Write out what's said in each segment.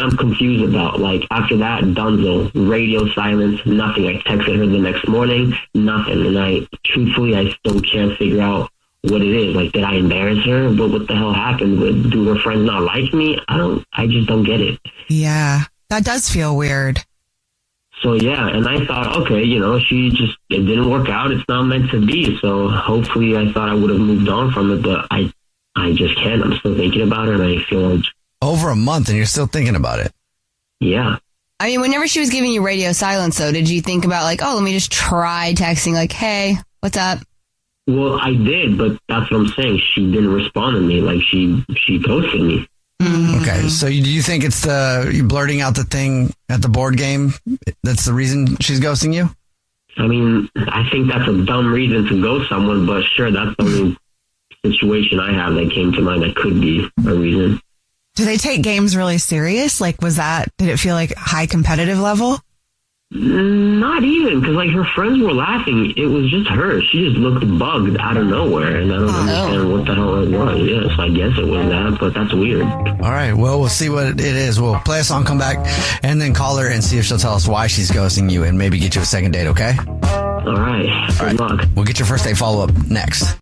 I'm confused about. Like, after that, dunzo, radio silence, nothing. I texted her the next morning, nothing. And truthfully, I still can't figure out what it is. Like, did I embarrass her? But what the hell happened? Do her friends not like me? I just don't get it. Yeah, that does feel weird. So, yeah, and I thought, okay, it didn't work out. It's not meant to be. So hopefully I thought I would have moved on from it, but I just can't. I'm still thinking about it, and I feel like... Over a month, and you're still thinking about it. Yeah. I mean, whenever she was giving you radio silence, though, did you think about, like, oh, let me just try texting, like, hey, what's up? Well, I did, but that's what I'm saying. She didn't respond to me. Like, she ghosted me. Mm-hmm. Okay, so do you think it's you blurting out the thing at the board game that's the reason she's ghosting you? I mean, I think that's a dumb reason to ghost someone, but sure, that's the only situation I have that came to mind that could be a reason. Do they take games really serious? Like, did it feel like high competitive level? Not even, because like her friends were laughing. It was just her. She just looked bugged out of nowhere, and I don't understand what the hell it was. Yeah, so I guess it was that, but that's weird. All right, well, we'll see what it is. We'll play a song, come back, and then call her and see if she'll tell us why she's ghosting you and maybe get you a second date, okay? All right. Good luck. We'll get your first date follow-up next.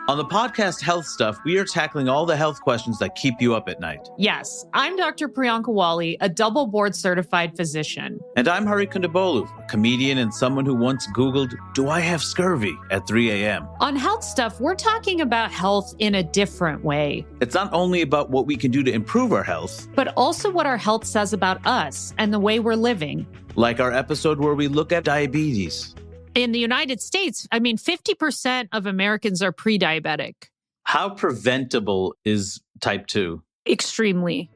On the podcast Health Stuff, we are tackling all the health questions that keep you up at night. Yes, I'm Dr. Priyanka Wali, a double board certified physician. And I'm Hari Kondabolu, a comedian and someone who once Googled, do I have scurvy at 3 a.m.? On Health Stuff, we're talking about health in a different way. It's not only about what we can do to improve our health, but also what our health says about us and the way we're living. Like our episode where we look at diabetes. In the United States, 50% of Americans are pre-diabetic. How preventable is type 2? Extremely.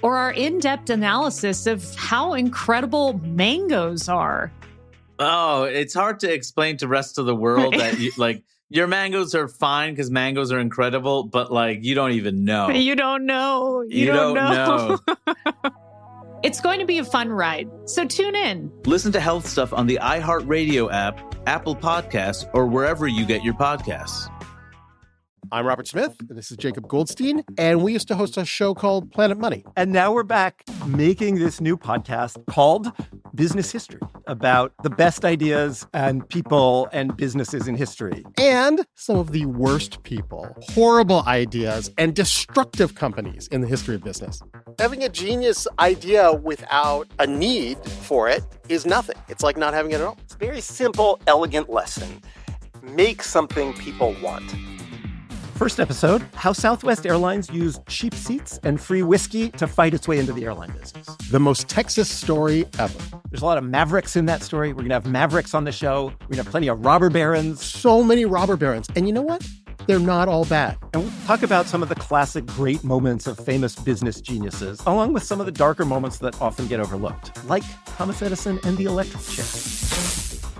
Or our in-depth analysis of how incredible mangoes are. Oh, it's hard to explain to the rest of the world that your mangoes are fine because mangoes are incredible, but you don't even know. You don't know. You don't know. It's going to be a fun ride, so tune in. Listen to Health Stuff on the iHeartRadio app, Apple Podcasts, or wherever you get your podcasts. I'm Robert Smith, and this is Jacob Goldstein, and we used to host a show called Planet Money. And now we're back making this new podcast called Business History, about the best ideas and people and businesses in history. And some of the worst people, horrible ideas, and destructive companies in the history of business. Having a genius idea without a need for it is nothing. It's like not having it at all. It's a very simple, elegant lesson. Make something people want. First episode, how Southwest Airlines used cheap seats and free whiskey to fight its way into the airline business. The most Texas story ever. There's a lot of mavericks in that story. We're going to have mavericks on the show. We're going to have plenty of robber barons. So many robber barons. And you know what? They're not all bad. And we'll talk about some of the classic great moments of famous business geniuses, along with some of the darker moments that often get overlooked, like Thomas Edison and the electric chair.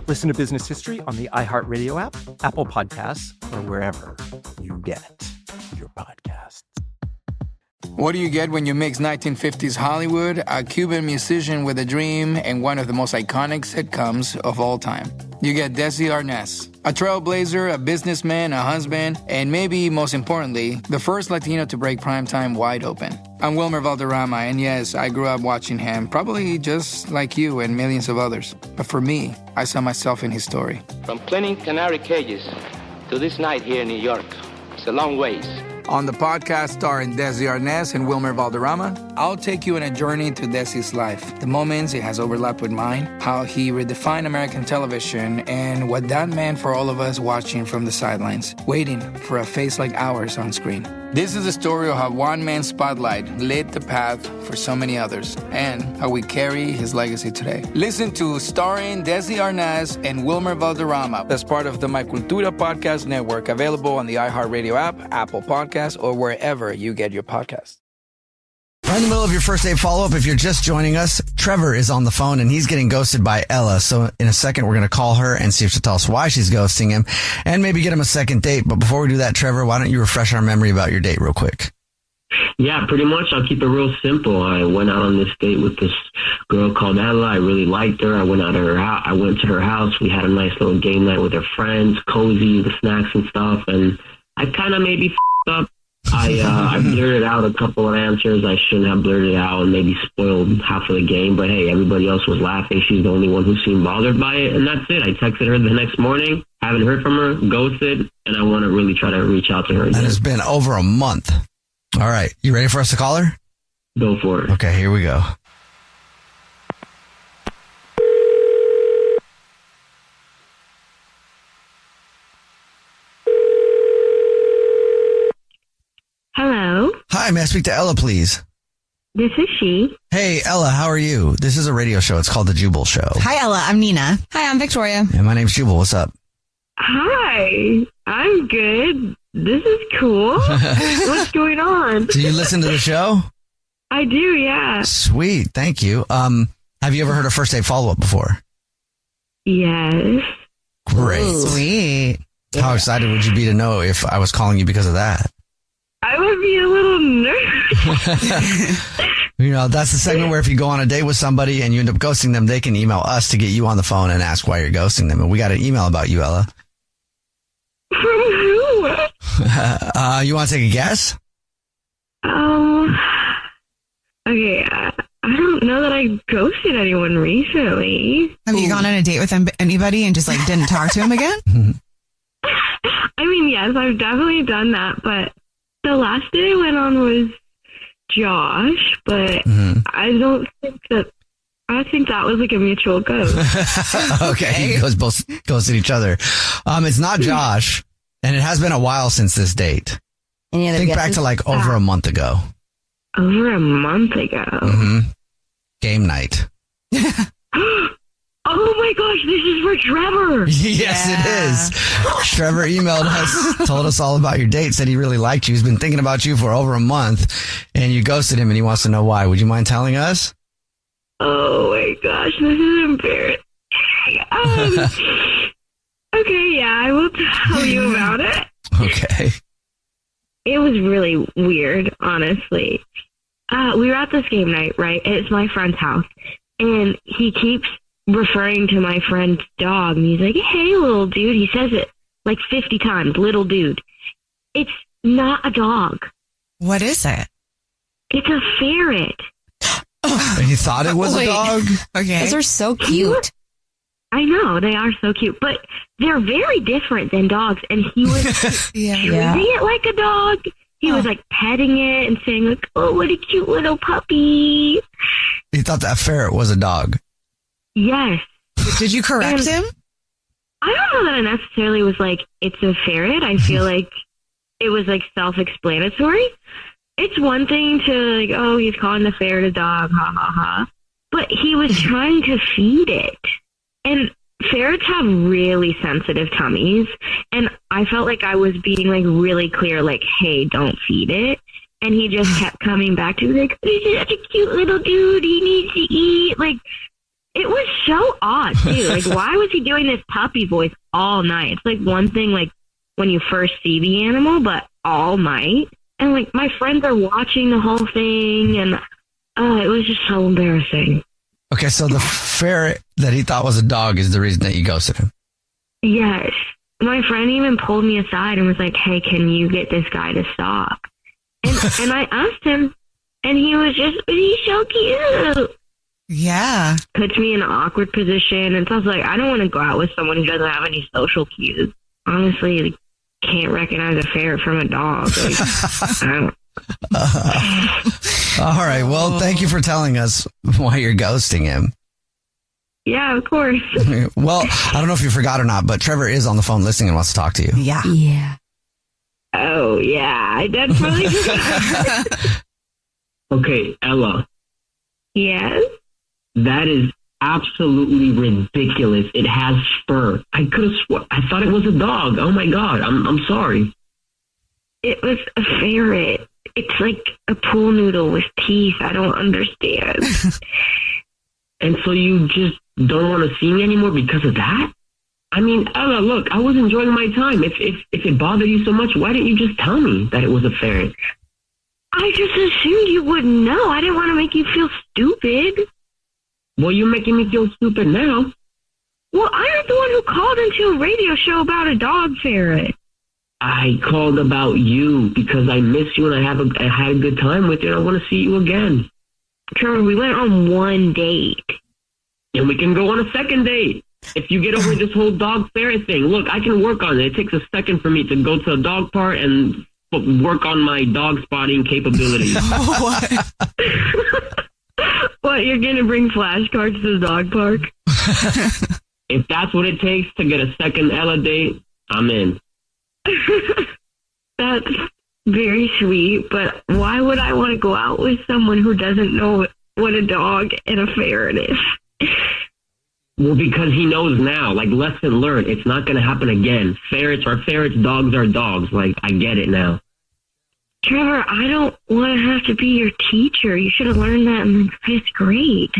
Listen to Business History on the iHeartRadio app, Apple Podcasts, or wherever you get your podcasts. What do you get when you mix 1950s Hollywood, a Cuban musician with a dream, and one of the most iconic sitcoms of all time? You get Desi Arnaz, a trailblazer, a businessman, a husband, and maybe most importantly, the first Latino to break primetime wide open. I'm Wilmer Valderrama, and yes, I grew up watching him, probably just like you and millions of others. But for me, I saw myself in his story. From cleaning canary cages to this night here in New York, it's a long ways. On the podcast starring Desi Arnaz and Wilmer Valderrama, I'll take you on a journey to Desi's life, the moments it has overlapped with mine, how he redefined American television, and what that meant for all of us watching from the sidelines, waiting for a face like ours on screen. This is the story of how one man's spotlight lit the path for so many others, and how we carry his legacy today. Listen to Starring Desi Arnaz and Wilmer Valderrama as part of the My Cultura Podcast Network, available on the iHeartRadio app, Apple Podcasts, or wherever you get your podcasts. Right in the middle of your first date follow-up, if you're just joining us, Trevor is on the phone and he's getting ghosted by Ella. So in a second, we're going to call her and see if she'll tell us why she's ghosting him and maybe get him a second date. But before we do that, Trevor, why don't you refresh our memory about your date real quick? Yeah, pretty much. I'll keep it real simple. I went out on this date with this girl called Ella. I really liked her. I went out to her house. I went to her house. We had a nice little game night with her friends, cozy, the snacks and stuff. And I kind of maybe f***ed up. I blurted out a couple of answers I shouldn't have blurted out and maybe spoiled half of the game. But hey, everybody else was laughing. She's the only one who seemed bothered by it. And that's it. I texted her the next morning, haven't heard from her, ghosted, and I want to really try to reach out to her again. And it's been over a month. All right. You ready for us to call her? Go for it. Okay, here we go. Hello. Hi, may I speak to Ella, please? This is she. Hey, Ella, how are you? This is a radio show. It's called The Jubal Show. Hi, Ella. I'm Nina. Hi, I'm Victoria. And my name's Jubal. What's up? Hi. I'm good. This is cool. What's going on? Do you listen to the show? I do, yeah. Sweet. Thank you. Have you ever heard of first date follow-up before? Yes. Great. Ooh. Sweet. How excited would you be to know if I was calling you because of that? I would be a little nervous. You know, that's the segment where if you go on a date with somebody and you end up ghosting them, they can email us to get you on the phone and ask why you're ghosting them. And we got an email about you, Ella. From who? You want to take a guess? Okay, I don't know that I ghosted anyone recently. Have you gone on a date with anybody and just like didn't talk to him again? I mean, yes, I've definitely done that, but the last date I went on was Josh, but I think that was like a mutual ghost. Okay, you guys both ghosted each other. It's not Josh, and it has been a while since this date. Any other Think guesses? back to like over a month ago. Over a month ago. Game night. Oh my gosh, this is for Trevor. Yes, it is. Trevor emailed us, told us all about your date, said he really liked you. He's been thinking about you for over a month, and you ghosted him, and he wants to know why. Would you mind telling us? Oh my gosh, this is embarrassing. Okay, yeah, I will tell you about it. Okay. It was really weird, honestly. We were at this game night, right? It's my friend's house, and he keeps referring to my friend's dog, and he's like, hey, little dude. He says it like 50 times, little dude. It's not a dog. What is it? It's a ferret. And you thought it was a dog? Okay. Those are so cute. I know, they are so cute, but they're very different than dogs, and he was treating it like a dog. He was like petting it and saying like, oh, what a cute little puppy. You thought that ferret was a dog? Yes. Did you correct him? I don't know that I necessarily was like, it's a ferret. I feel like it was like self-explanatory. It's one thing to like, oh, he's calling the ferret a dog, ha ha ha. But he was trying to feed it. And ferrets have really sensitive tummies. And I felt like I was being like really clear, like, hey, don't feed it. And he just kept coming back to me like, he's such a cute little dude. He needs to eat. Like, it was so odd, too. Like, why was he doing this puppy voice all night? It's like one thing, like, when you first see the animal, but all night. And, like, my friends are watching the whole thing, and it was just so embarrassing. Okay, so the ferret that he thought was a dog is the reason that you ghosted him. Yes. My friend even pulled me aside and was like, hey, can you get this guy to stop? And I asked him, and he was just, he's so cute. Yeah. Puts me in an awkward position. And so I was like, I don't want to go out with someone who doesn't have any social cues. Honestly, like, can't recognize a ferret from a dog. Like, I don't. All right. Well, thank you for telling us why you're ghosting him. Yeah, of course. Well, I don't know if you forgot or not, but Trevor is on the phone listening and wants to talk to you. Yeah. Yeah. Oh, yeah. I definitely forgot. Okay, Ella, Yes? that is absolutely ridiculous. It has fur. I could have sworn. I thought it was a dog. Oh my God. I'm sorry. It was a ferret. It's like a pool noodle with teeth. I don't understand. And so you just don't want to see me anymore because of that? I mean, Ella, look, I was enjoying my time. If it bothered you so much, why didn't you just tell me that it was a ferret? I just assumed you wouldn't know. I didn't want to make you feel stupid. Well, you're making me feel stupid now. Well, I'm the one who called into a radio show about a dog ferret. I called about you because I miss you and I had a good time with you and I want to see you again. Trevor, we went on one date. And we can go on a second date. If you get over this whole dog ferret thing, look, I can work on it. It takes a second for me to go to a dog park and work on my dog spotting capabilities. What, you're going to bring flashcards to the dog park? If that's what it takes to get a second Ella date, I'm in. That's very sweet, but why would I want to go out with someone who doesn't know what a dog and a ferret is? Well, because he knows now, like, lesson learned. It's not going to happen again. Ferrets are ferrets, dogs are dogs. Like, I get it now. Trevor, I don't want to have to be your teacher. You should have learned that in 5th grade.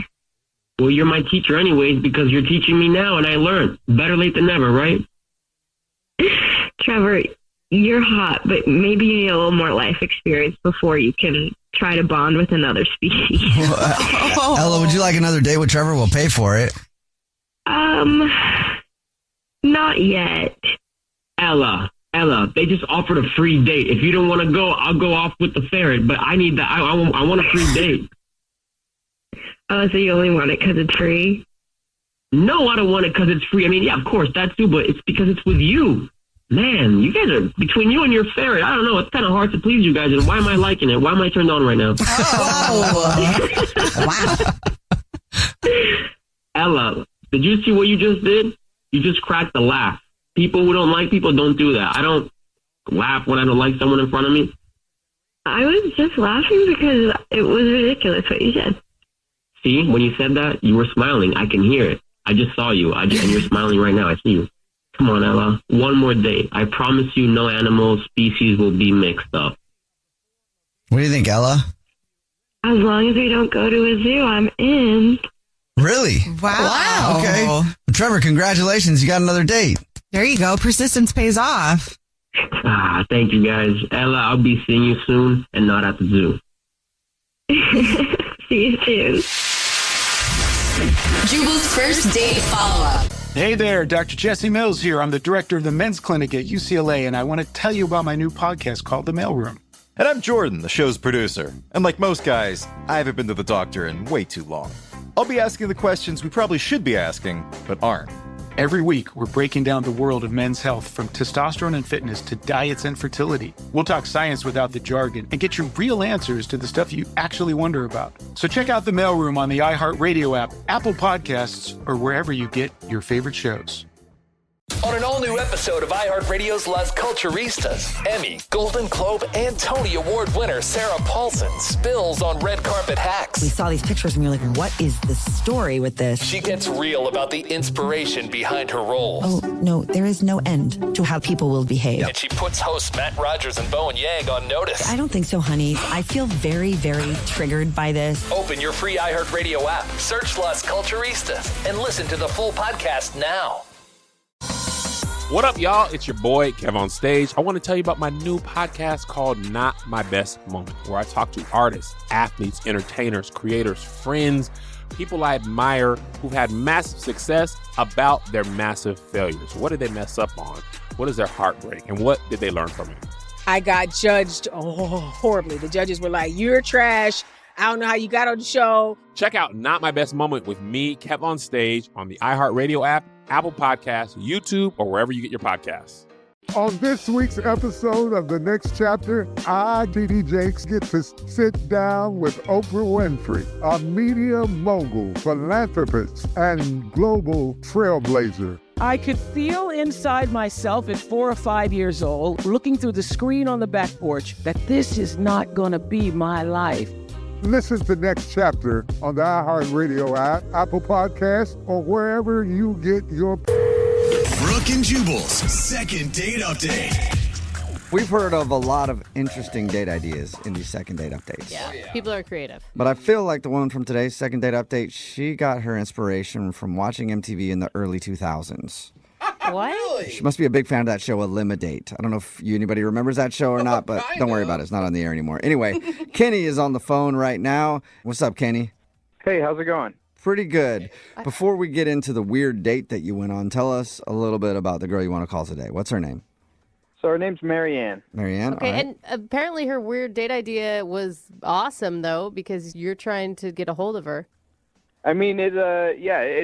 Well, you're my teacher anyways because you're teaching me now and I learned. Better late than never, right? Trevor, you're hot, but maybe you need a little more life experience before you can try to bond with another species. Ella, would you like another date with Trevor? We'll pay for it. Not yet. Ella, they just offered a free date. If you don't want to go, I'll go off with the ferret, but I need that. I want a free date. Oh, so you only want it because it's free? No, I don't want it because it's free. I mean, yeah, of course, that too, but it's because it's with you. Man, you guys are, between you and your ferret, I don't know, it's kind of hard to please you guys, and why am I liking it? Why am I turned on right now? Wow. Ella, did you see what you just did? You just cracked a laugh. People who don't like people don't do that. I don't laugh when I don't like someone in front of me. I was just laughing because it was ridiculous what you said. See, when you said that, you were smiling. I can hear it. I just saw you, and you're smiling right now. I see you. Come on, Ella. One more date. I promise you no animal species will be mixed up. What do you think, Ella? As long as we don't go to a zoo, I'm in. Really? Wow. Okay. Well, Trevor, congratulations. You got another date. There you go. Persistence pays off. Thank you, guys. Ella, I'll be seeing you soon and not at the zoo. See you soon. Jubal's first date follow-up. Hey there, Dr. Jesse Mills here. I'm the director of the men's clinic at UCLA, and I want to tell you about my new podcast called The Mailroom. And I'm Jordan, the show's producer. And like most guys, I haven't been to the doctor in way too long. I'll be asking the questions we probably should be asking, but aren't. Every week, we're breaking down the world of men's health, from testosterone and fitness to diets and fertility. We'll talk science without the jargon and get you real answers to the stuff you actually wonder about. So check out The Mailroom on the iHeartRadio app, Apple Podcasts, or wherever you get your favorite shows. On an all-new episode of iHeartRadio's Las Culturistas, Emmy, Golden Globe, and Tony Award winner Sarah Paulson spills on red carpet hacks. We saw these pictures and we were like, what is the story with this? She gets real about the inspiration behind her roles. Oh, no, there is no end to how people will behave. And she puts hosts Matt Rogers and Bowen Yang on notice. I don't think so, honey. I feel very, very triggered by this. Open your free iHeartRadio app, search Las Culturistas, and listen to the full podcast now. What up, y'all? It's your boy, Kev on Stage. I want to tell you about my new podcast called Not My Best Moment, where I talk to artists, athletes, entertainers, creators, friends, people I admire who've had massive success about their massive failures. What did they mess up on? What is their heartbreak? And what did they learn from it? I got judged horribly. The judges were like, you're trash. I don't know how you got on the show. Check out Not My Best Moment with me, Kev on Stage, on the iHeartRadio app, Apple Podcasts, YouTube, or wherever you get your podcasts. On this week's episode of The Next Chapter, I, D.D. Jakes, get to sit down with Oprah Winfrey, a media mogul, philanthropist, and global trailblazer. I could feel inside myself at 4 or 5 years old, looking through the screen on the back porch, that this is not going to be my life. Listen to Next Chapter on the iHeartRadio app, Apple Podcasts, or wherever you get your... Brooke and Jubal's second date update. We've heard of a lot of interesting date ideas in these second date updates. Yeah, people are creative. But I feel like the woman from today's second date update, she got her inspiration from watching MTV in the early 2000s. What? She must be a big fan of that show, Eliminate. I don't know if anybody remembers that show or not, but don't worry about it. It's not on the air anymore. Anyway, Kenny is on the phone right now. What's up, Kenny? Hey, how's it going? Pretty good. Before we get into the weird date that you went on, tell us a little bit about the girl you want to call today. What's her name? So her name's Marianne. Marianne. Okay, all right. and apparently her weird date idea was awesome, though, because you're trying to get a hold of her. I mean, it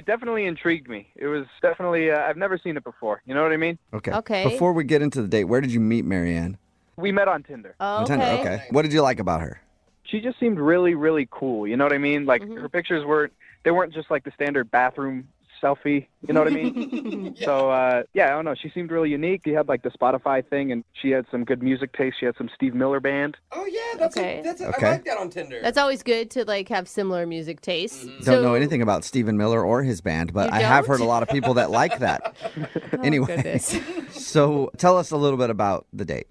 definitely intrigued me. It was definitely, I've never seen it before. You know what I mean? Okay. Okay. Before we get into the date, where did you meet Marianne? We met on Tinder. Oh, On Tinder, okay. What did you like about her? She just seemed really, really cool. You know what I mean? Like, her pictures weren't just like the standard bathroom selfie. You know what I mean? So, I don't know. She seemed really unique. She had like the Spotify thing, and she had some good music taste. She had some Steve Miller Band. Oh, yeah. That's Okay. I like that on Tinder. That's always good to, like, have similar music tastes. Don't know anything about Stephen Miller or his band, but You I have don't? heard a lot of people that like that. Anyway, goodness. so tell us a little bit about the date.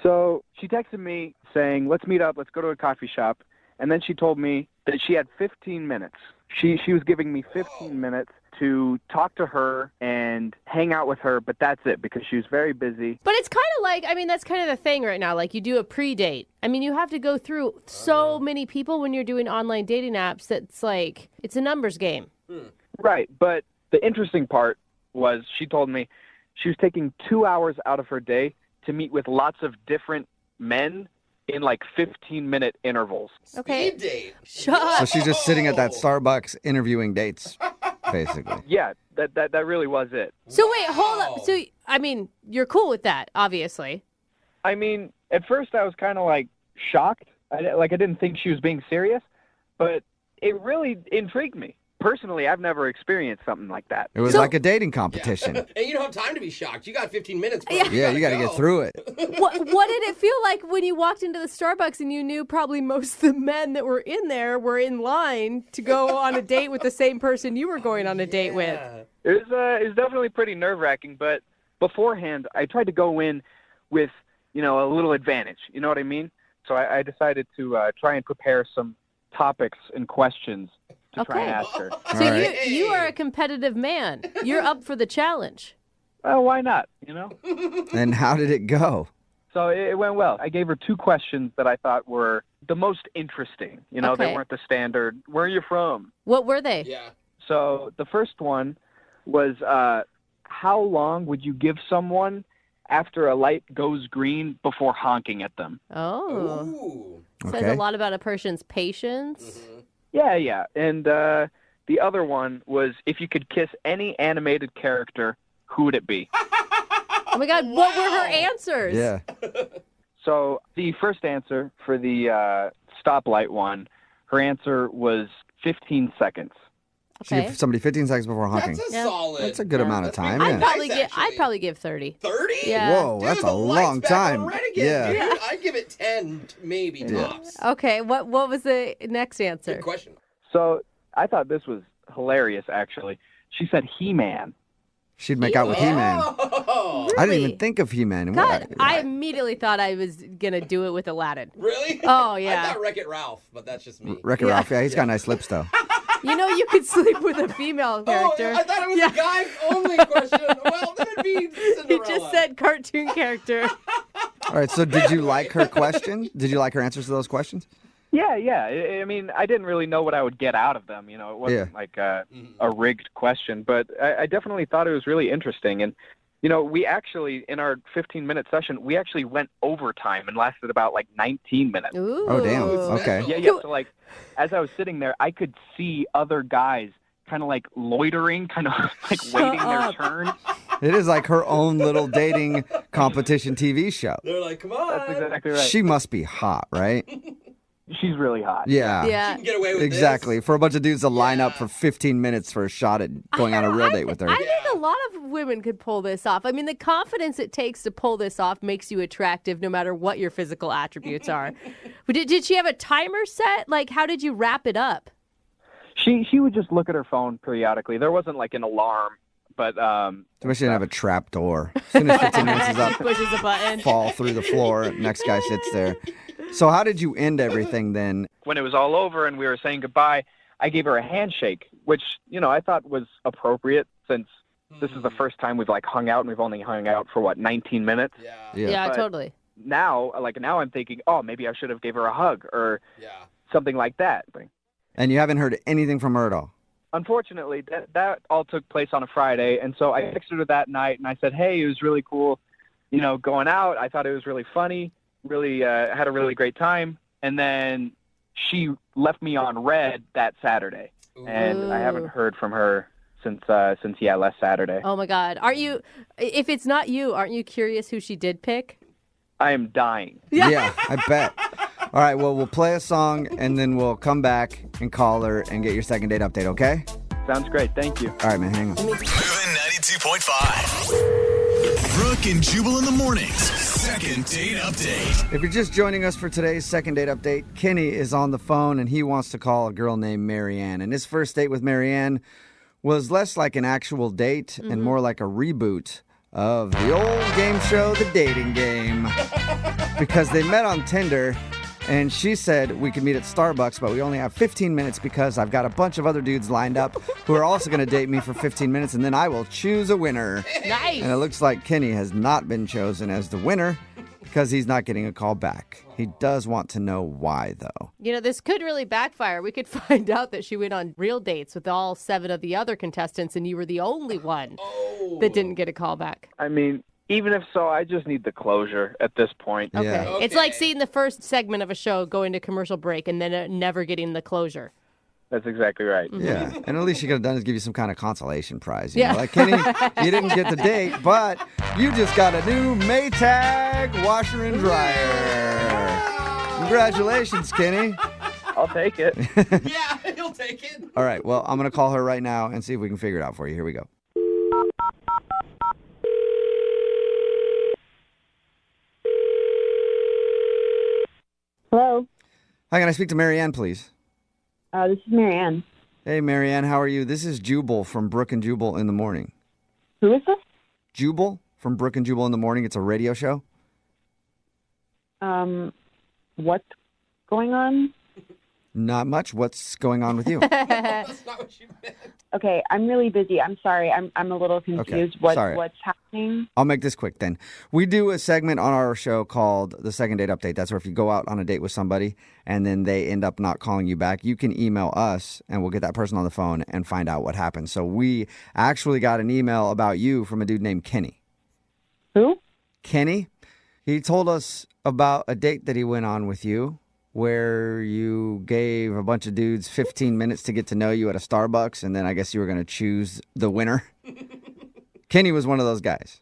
So she texted me saying, let's meet up, let's go to a coffee shop. And then she told me that she had 15 minutes. She was giving me 15 minutes to talk to her and hang out with her, but that's it because she was very busy. But it's kind of like, I mean, that's kind of the thing right now. Like, you do a pre-date. I mean, you have to go through so many people when you're doing online dating apps that's like, it's a numbers game. Right, but the interesting part was she told me she was taking 2 hours out of her day to meet with lots of different men in like 15-minute intervals. Okay. Speed date. Shut up. So she's just sitting at that Starbucks interviewing dates, basically. Yeah, that really was it. So wait, hold up. So, I mean, you're cool with that, obviously. I mean, at first I was kind of like shocked. I didn't think she was being serious, but it really intrigued me. Personally, I've never experienced something like that. It was like a dating competition. And you don't have time to be shocked. You got 15 minutes. Bro. Yeah, you got to get through it. What did it feel like when you walked into the Starbucks and you knew probably most of the men that were in there were in line to go on a date with the same person you were going on a date with? It was definitely pretty nerve-wracking, but beforehand, I tried to go in with, a little advantage. You know what I mean? So I decided to try and prepare some topics and questions to try and ask her. So you are a competitive man. You're up for the challenge. Well, why not, And how did it go? So it went well. I gave her 2 questions that I thought were the most interesting. They weren't the standard, where are you from? What were they? Yeah. So the first one was, how long would you give someone after a light goes green before honking at them? Oh. Ooh. Says a lot about a person's patience. Yeah. And the other one was, if you could kiss any animated character, who would it be? Oh my God, what were her answers? Yeah. So the first answer for the stoplight one, her answer was 15 seconds. She gave somebody 15 seconds before honking. That's a solid. That's a good amount of time. I'd Yeah. probably give 30. 30? Yeah. Whoa, that's a long time. Yeah. Dude, I'd give it 10, maybe tops. Okay, what was the next answer? Good question. So I thought this was hilarious, actually. She said He-Man. She'd make out with He-Man. Oh, I didn't even think of He-Man. God, I immediately thought I was going to do it with Aladdin. really? Oh, yeah. I thought Wreck-It Ralph, but that's just me. Wreck-It Ralph, yeah, he's got nice lips, though. You know you could sleep with a female character. Oh, I thought it was a guy-only question. Well, then it'd be Cinderella. He just said cartoon character. All right, so did you like her question? Did you like her answers to those questions? Yeah. I mean, I didn't really know what I would get out of them. It wasn't like a rigged question, but I definitely thought it was really interesting. And, we actually, in our 15-minute session, we actually went overtime and lasted about like 19 minutes. Ooh. Oh, damn. Okay. Yeah. So like, as I was sitting there, I could see other guys kind of like loitering, kind of like waiting their turn. It is like her own little dating competition TV show. They're like, come on. That's exactly right. She must be hot, right? She's really hot. Yeah. Yeah. She can get away with Exactly. For a bunch of dudes to line up for 15 minutes for a shot at going on a real date with her. I think a lot of women could pull this off. I mean, the confidence it takes to pull this off makes you attractive no matter what your physical attributes are. But did she have a timer set? Like, how did you wrap it up? She would just look at her phone periodically. There wasn't like an alarm, but She didn't have a trap door. As soon as 15 minutes is up, pushes a button, fall through the floor. Next guy sits there. So how did you end everything then? When it was all over and we were saying goodbye, I gave her a handshake, which, I thought was appropriate since this is the first time we've like hung out and we've only hung out for 19 minutes. Yeah, But totally. Now I'm thinking, oh, maybe I should have gave her a hug or something like that. And you haven't heard anything from her at all? Unfortunately, that all took place on a Friday, and so I texted her that night and I said, hey, it was really cool, going out, I thought it was really funny, really had a really great time. And then she left me on red that Saturday. And I haven't heard from her since last Saturday. Oh my God. If it's not you, aren't you curious who she did pick? I am dying. Yeah, I bet. All right, well, we'll play a song, and then we'll come back and call her and get your second date update, okay? Sounds great. Thank you. All right, man, hang on. Moving 92.5. Brooke and Jubal in the mornings. Second date update. If you're just joining us for today's second date update, Kenny is on the phone, and he wants to call a girl named Marianne. And his first date with Marianne was less like an actual date and more like a reboot of the old game show, The Dating Game. Because they met on Tinder, and she said we could meet at Starbucks, but we only have 15 minutes because I've got a bunch of other dudes lined up who are also going to date me for 15 minutes, and then I will choose a winner. Nice. And it looks like Kenny has not been chosen as the winner because he's not getting a call back. He does want to know why, though. This could really backfire. We could find out that she went on real dates with all 7 of the other contestants, and you were the only one that didn't get a call back. I mean, even if so, I just need the closure at this point. Okay. It's like seeing the first segment of a show go into commercial break and then never getting the closure. That's exactly right. Yeah, and at least you could have done is give you some kind of consolation prize. You know? Like, Kenny, you didn't get the date, but you just got a new Maytag washer and dryer. Congratulations, Kenny. I'll take it. Yeah, he'll take it. All right, well, I'm going to call her right now and see if we can figure it out for you. Here we go. Hello. Hi, can I speak to Marianne, please? This is Marianne. Hey, Marianne, how are you? This is Jubal from Brooke and Jubal in the Morning. Who is this? Jubal from Brooke and Jubal in the Morning. It's a radio show. What's going on? Not much. What's going on with you? That's not what you meant. Okay, I'm really busy. I'm sorry. I'm a little confused. Okay, sorry. What's happening? I'll make this quick then. We do a segment on our show called The Second Date Update. That's where if you go out on a date with somebody and then they end up not calling you back, you can email us and we'll get that person on the phone and find out what happened. So we actually got an email about you from a dude named Kenny. Who? Kenny. He told us about a date that he went on with you where you gave a bunch of dudes 15 minutes to get to know you at a Starbucks, and then I guess you were going to choose the winner. Kenny was one of those guys.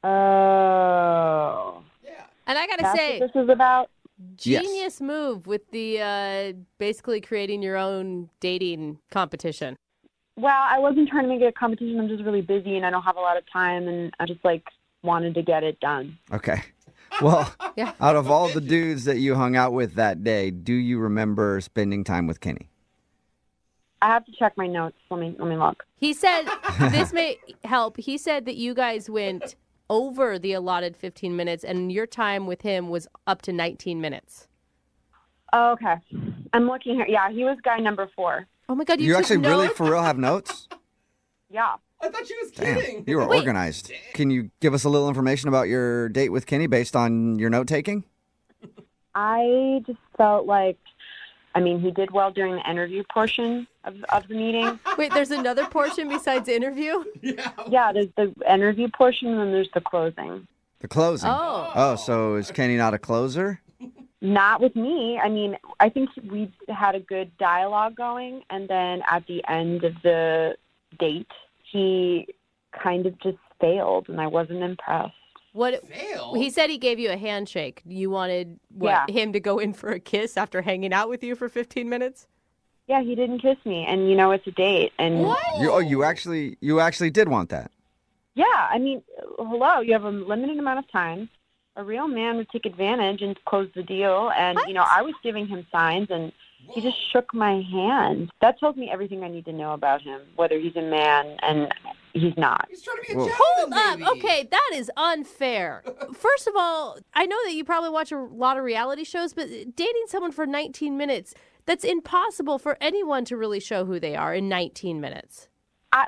Oh. And I got to That's say, what this is about? genius move with the basically creating your own dating competition. Well, I wasn't trying to make it a competition. I'm just really busy, and I don't have a lot of time, and I just, wanted to get it done. Okay. Well, out of all the dudes that you hung out with that day, do you remember spending time with Kenny? I have to check my notes. Let me look. He said, this may help. He said that you guys went over the allotted 15 minutes and your time with him was up to 19 minutes. Oh, okay. I'm looking here. Yeah, he was guy number 4. Oh my God, you actually notes? Really for real have notes? Yeah. I thought she was Damn, kidding. you were organized. Can you give us a little information about your date with Kenny based on your note taking? I just felt like, he did well during the interview portion of the meeting. Wait, there's another portion besides interview? Yeah, there's the interview portion and then there's the closing. The closing? Oh, so is Kenny not a closer? Not with me. I think we had a good dialogue going, and then at the end of the date, he kind of just failed, and I wasn't impressed. Failed? He said he gave you a handshake. You wanted him to go in for a kiss after hanging out with you for 15 minutes? Yeah, he didn't kiss me, and it's a date. And what? You actually did want that? Yeah, hello, you have a limited amount of time. A real man would take advantage and close the deal, and I was giving him signs, and he just shook my hand. That tells me everything I need to know about him, whether he's a man, and he's not. He's trying to be a gentleman, Hold up. baby. Okay, that is unfair. First of all, I know that you probably watch a lot of reality shows, but dating someone for 19 minutes, that's impossible for anyone to really show who they are in 19 minutes.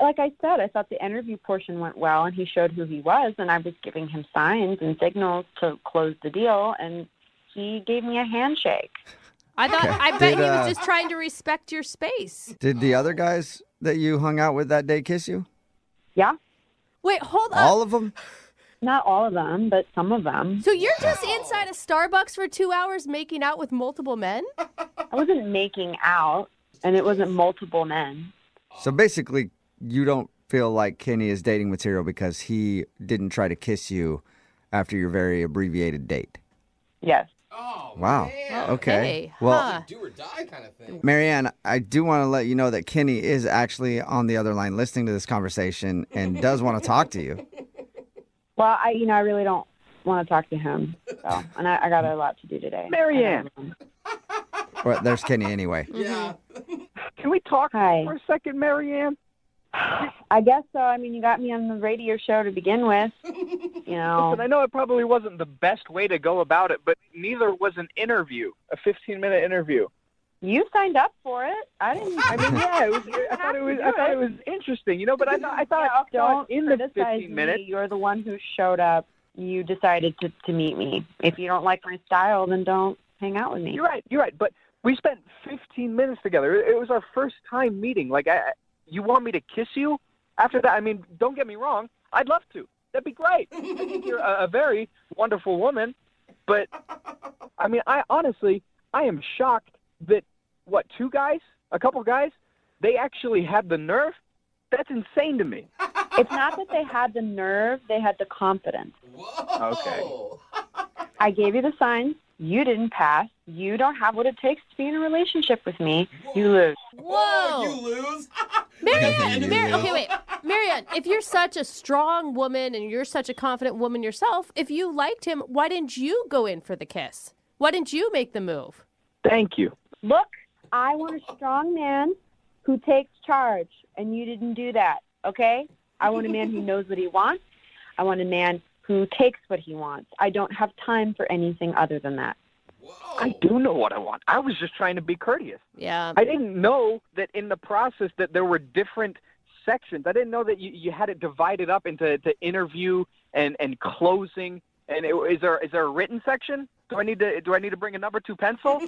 Like I said, I thought the interview portion went well, and he showed who he was, and I was giving him signs and signals to close the deal, and he gave me a handshake. I bet he was just trying to respect your space. Did the other guys that you hung out with that day kiss you? Yeah. Wait, hold up. All of them? Not all of them, but some of them. So you're just inside a Starbucks for 2 hours making out with multiple men? I wasn't making out, and it wasn't multiple men. So basically, you don't feel like Kenny is dating material because he didn't try to kiss you after your very abbreviated date. Yes. Wow. Okay. Well, do or die kind of thing. Marianne, I do want to let you know that Kenny is actually on the other line listening to this conversation and does want to talk to you. Well, I really don't want to talk to him. So, and I got a lot to do today. Marianne. Well, there's Kenny anyway. Yeah. Can we talk Hi. for a second, Marianne? I guess so. I mean, you got me on the radio show to begin with. Listen, I know it probably wasn't the best way to go about it, but neither was an interview, a 15-minute interview. You signed up for it. I didn't. I mean, yeah, I thought it was interesting, but I thought don't in the criticize 15 minutes. me. You're the one who showed up. You decided to meet me. If you don't like my style, then don't hang out with me. You're right. But we spent 15 minutes together. It was our first time meeting. Like, you want me to kiss you after that? I mean, don't get me wrong. I'd love to. That'd be great. I think you're a very wonderful woman. But, I mean, I am shocked that, a couple guys, they actually had the nerve? That's insane to me. It's not that they had the nerve. They had the confidence. Whoa. Okay. I gave you the signs. You didn't pass. You don't have what it takes to be in a relationship with me. You lose. Whoa. You lose? Marianne, if you're such a strong woman and you're such a confident woman yourself, if you liked him, why didn't you go in for the kiss? Why didn't you make the move? Thank you. Look, I want a strong man who takes charge, and you didn't do that, okay? I want a man who knows what he wants. I want a man who takes what he wants. I don't have time for anything other than that. I do know what I want. I was just trying to be courteous. Yeah. I didn't know that in the process that there were different sections. I didn't know that you had it divided up into interview and closing. And is there a written section? Do I need to bring a number 2 pencil?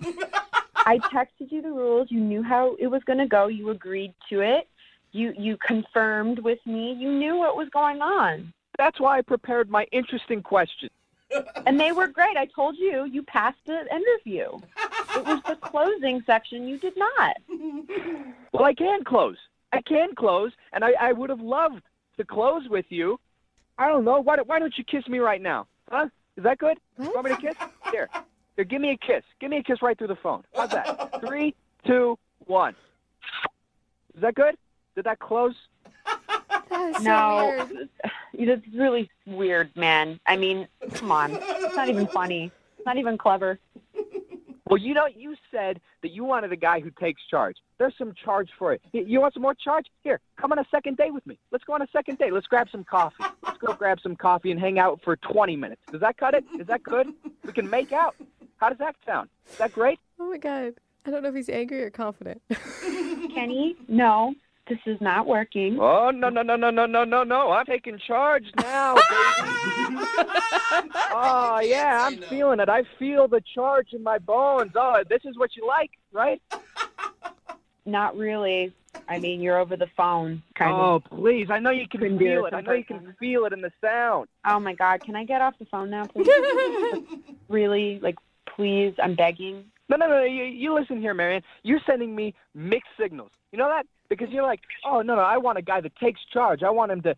I texted you the rules. You knew how it was going to go. You agreed to it. You confirmed with me. You knew what was going on. That's why I prepared my interesting questions. And they were great. I told you, you passed the interview. It was the closing section. You did not. Well, I can close, and I would have loved to close with you. I don't know. Why don't you kiss me right now? Huh? Is that good? What? Want me to kiss? Here, give me a kiss. Give me a kiss right through the phone. How's that? 3, 2, 1. Is that good? Did that close? That is so No, weird. it's really weird, man. I mean, come on. It's not even funny. It's not even clever. Well, you said that you wanted a guy who takes charge. There's some charge for it. You want some more charge? Here, come on a second date with me. Let's go on a second date. Let's grab some coffee. Let's go grab some coffee and hang out for 20 minutes. Does that cut it? Is that good? We can make out. How does that sound? Is that great? Oh, my God. I don't know if he's angry or confident. Kenny, no, this is not working. Oh, no. I'm taking charge now, baby. Oh, yeah, I'm feeling it. I feel the charge in my bones. Oh, this is what you like, right? Not really. I mean, you're over the phone, kind of. Oh, please. I know you can Couldn't do feel it it. I know you can feel it in the sound. Oh, my God. Can I get off the phone now, please? Really? Like, please, I'm begging. No. You listen here, Marianne. You're sending me mixed signals. You know that? Because you're like, oh, no, I want a guy that takes charge. I want him to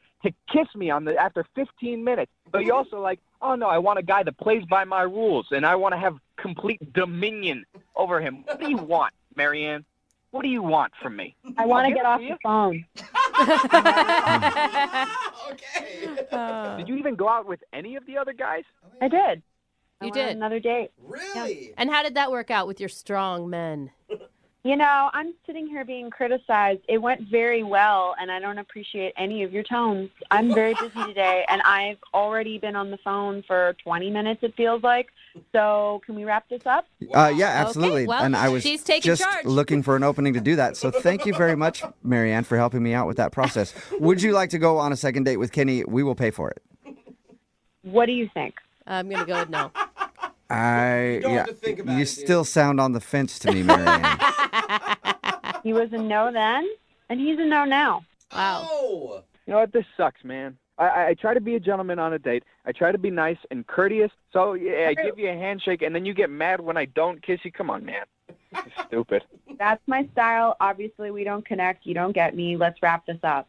kiss me after 15 minutes. But you're also like, oh, no, I want a guy that plays by my rules, and I want to have complete dominion over him. What do you want, Marianne? What do you want from me? I want to get off the phone. Okay. Did you even go out with any of the other guys? I did. You I went on did? another date. Really? And how did that work out with your strong men? You know, I'm sitting here being criticized. It went very well, and I don't appreciate any of your tones. I'm very busy today, and I've already been on the phone for 20 minutes, it feels like. So can we wrap this up? Yeah, absolutely. Okay, well, and I was she's taking just charge. looking for an opening to do that. So thank you very much, Marianne, for helping me out with that process. Would you like to go on a second date with Kenny? We will pay for it. What do you think? I'm going to go with no. You still sound on the fence to me, Marianne. He was a no then, and he's a no now. Wow. Oh. You know what? This sucks, man. I try to be a gentleman on a date. I try to be nice and courteous. So yeah, I give you a handshake, and then you get mad when I don't kiss you. Come on, man. This is stupid. That's my style. Obviously, we don't connect. You don't get me. Let's wrap this up.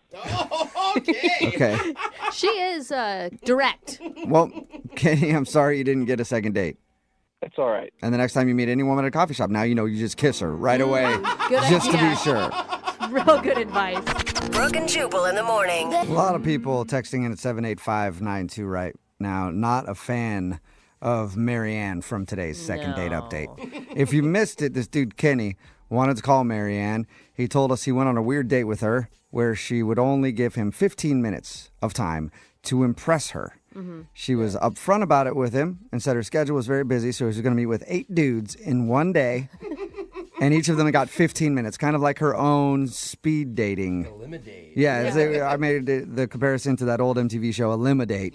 Okay. She is direct. Well, Kenny, I'm sorry you didn't get a second date. It's all right. And the next time you meet any woman at a coffee shop, now you know you just kiss her right away, Good just idea. to be sure. Real good advice. Brooke and Jubal in the morning. A lot of people texting in at 78592 right now, not a fan of Marianne from today's second date update. If you missed it, this dude Kenny wanted to call Marianne. He told us he went on a weird date with her where she would only give him 15 minutes of time to impress her. She was upfront about it with him and said her schedule was very busy, so she was going to meet with 8 dudes in one day. And each of them got 15 minutes, kind of like her own speed dating. Eliminate. Yeah. I made the comparison to that old MTV show, Eliminate.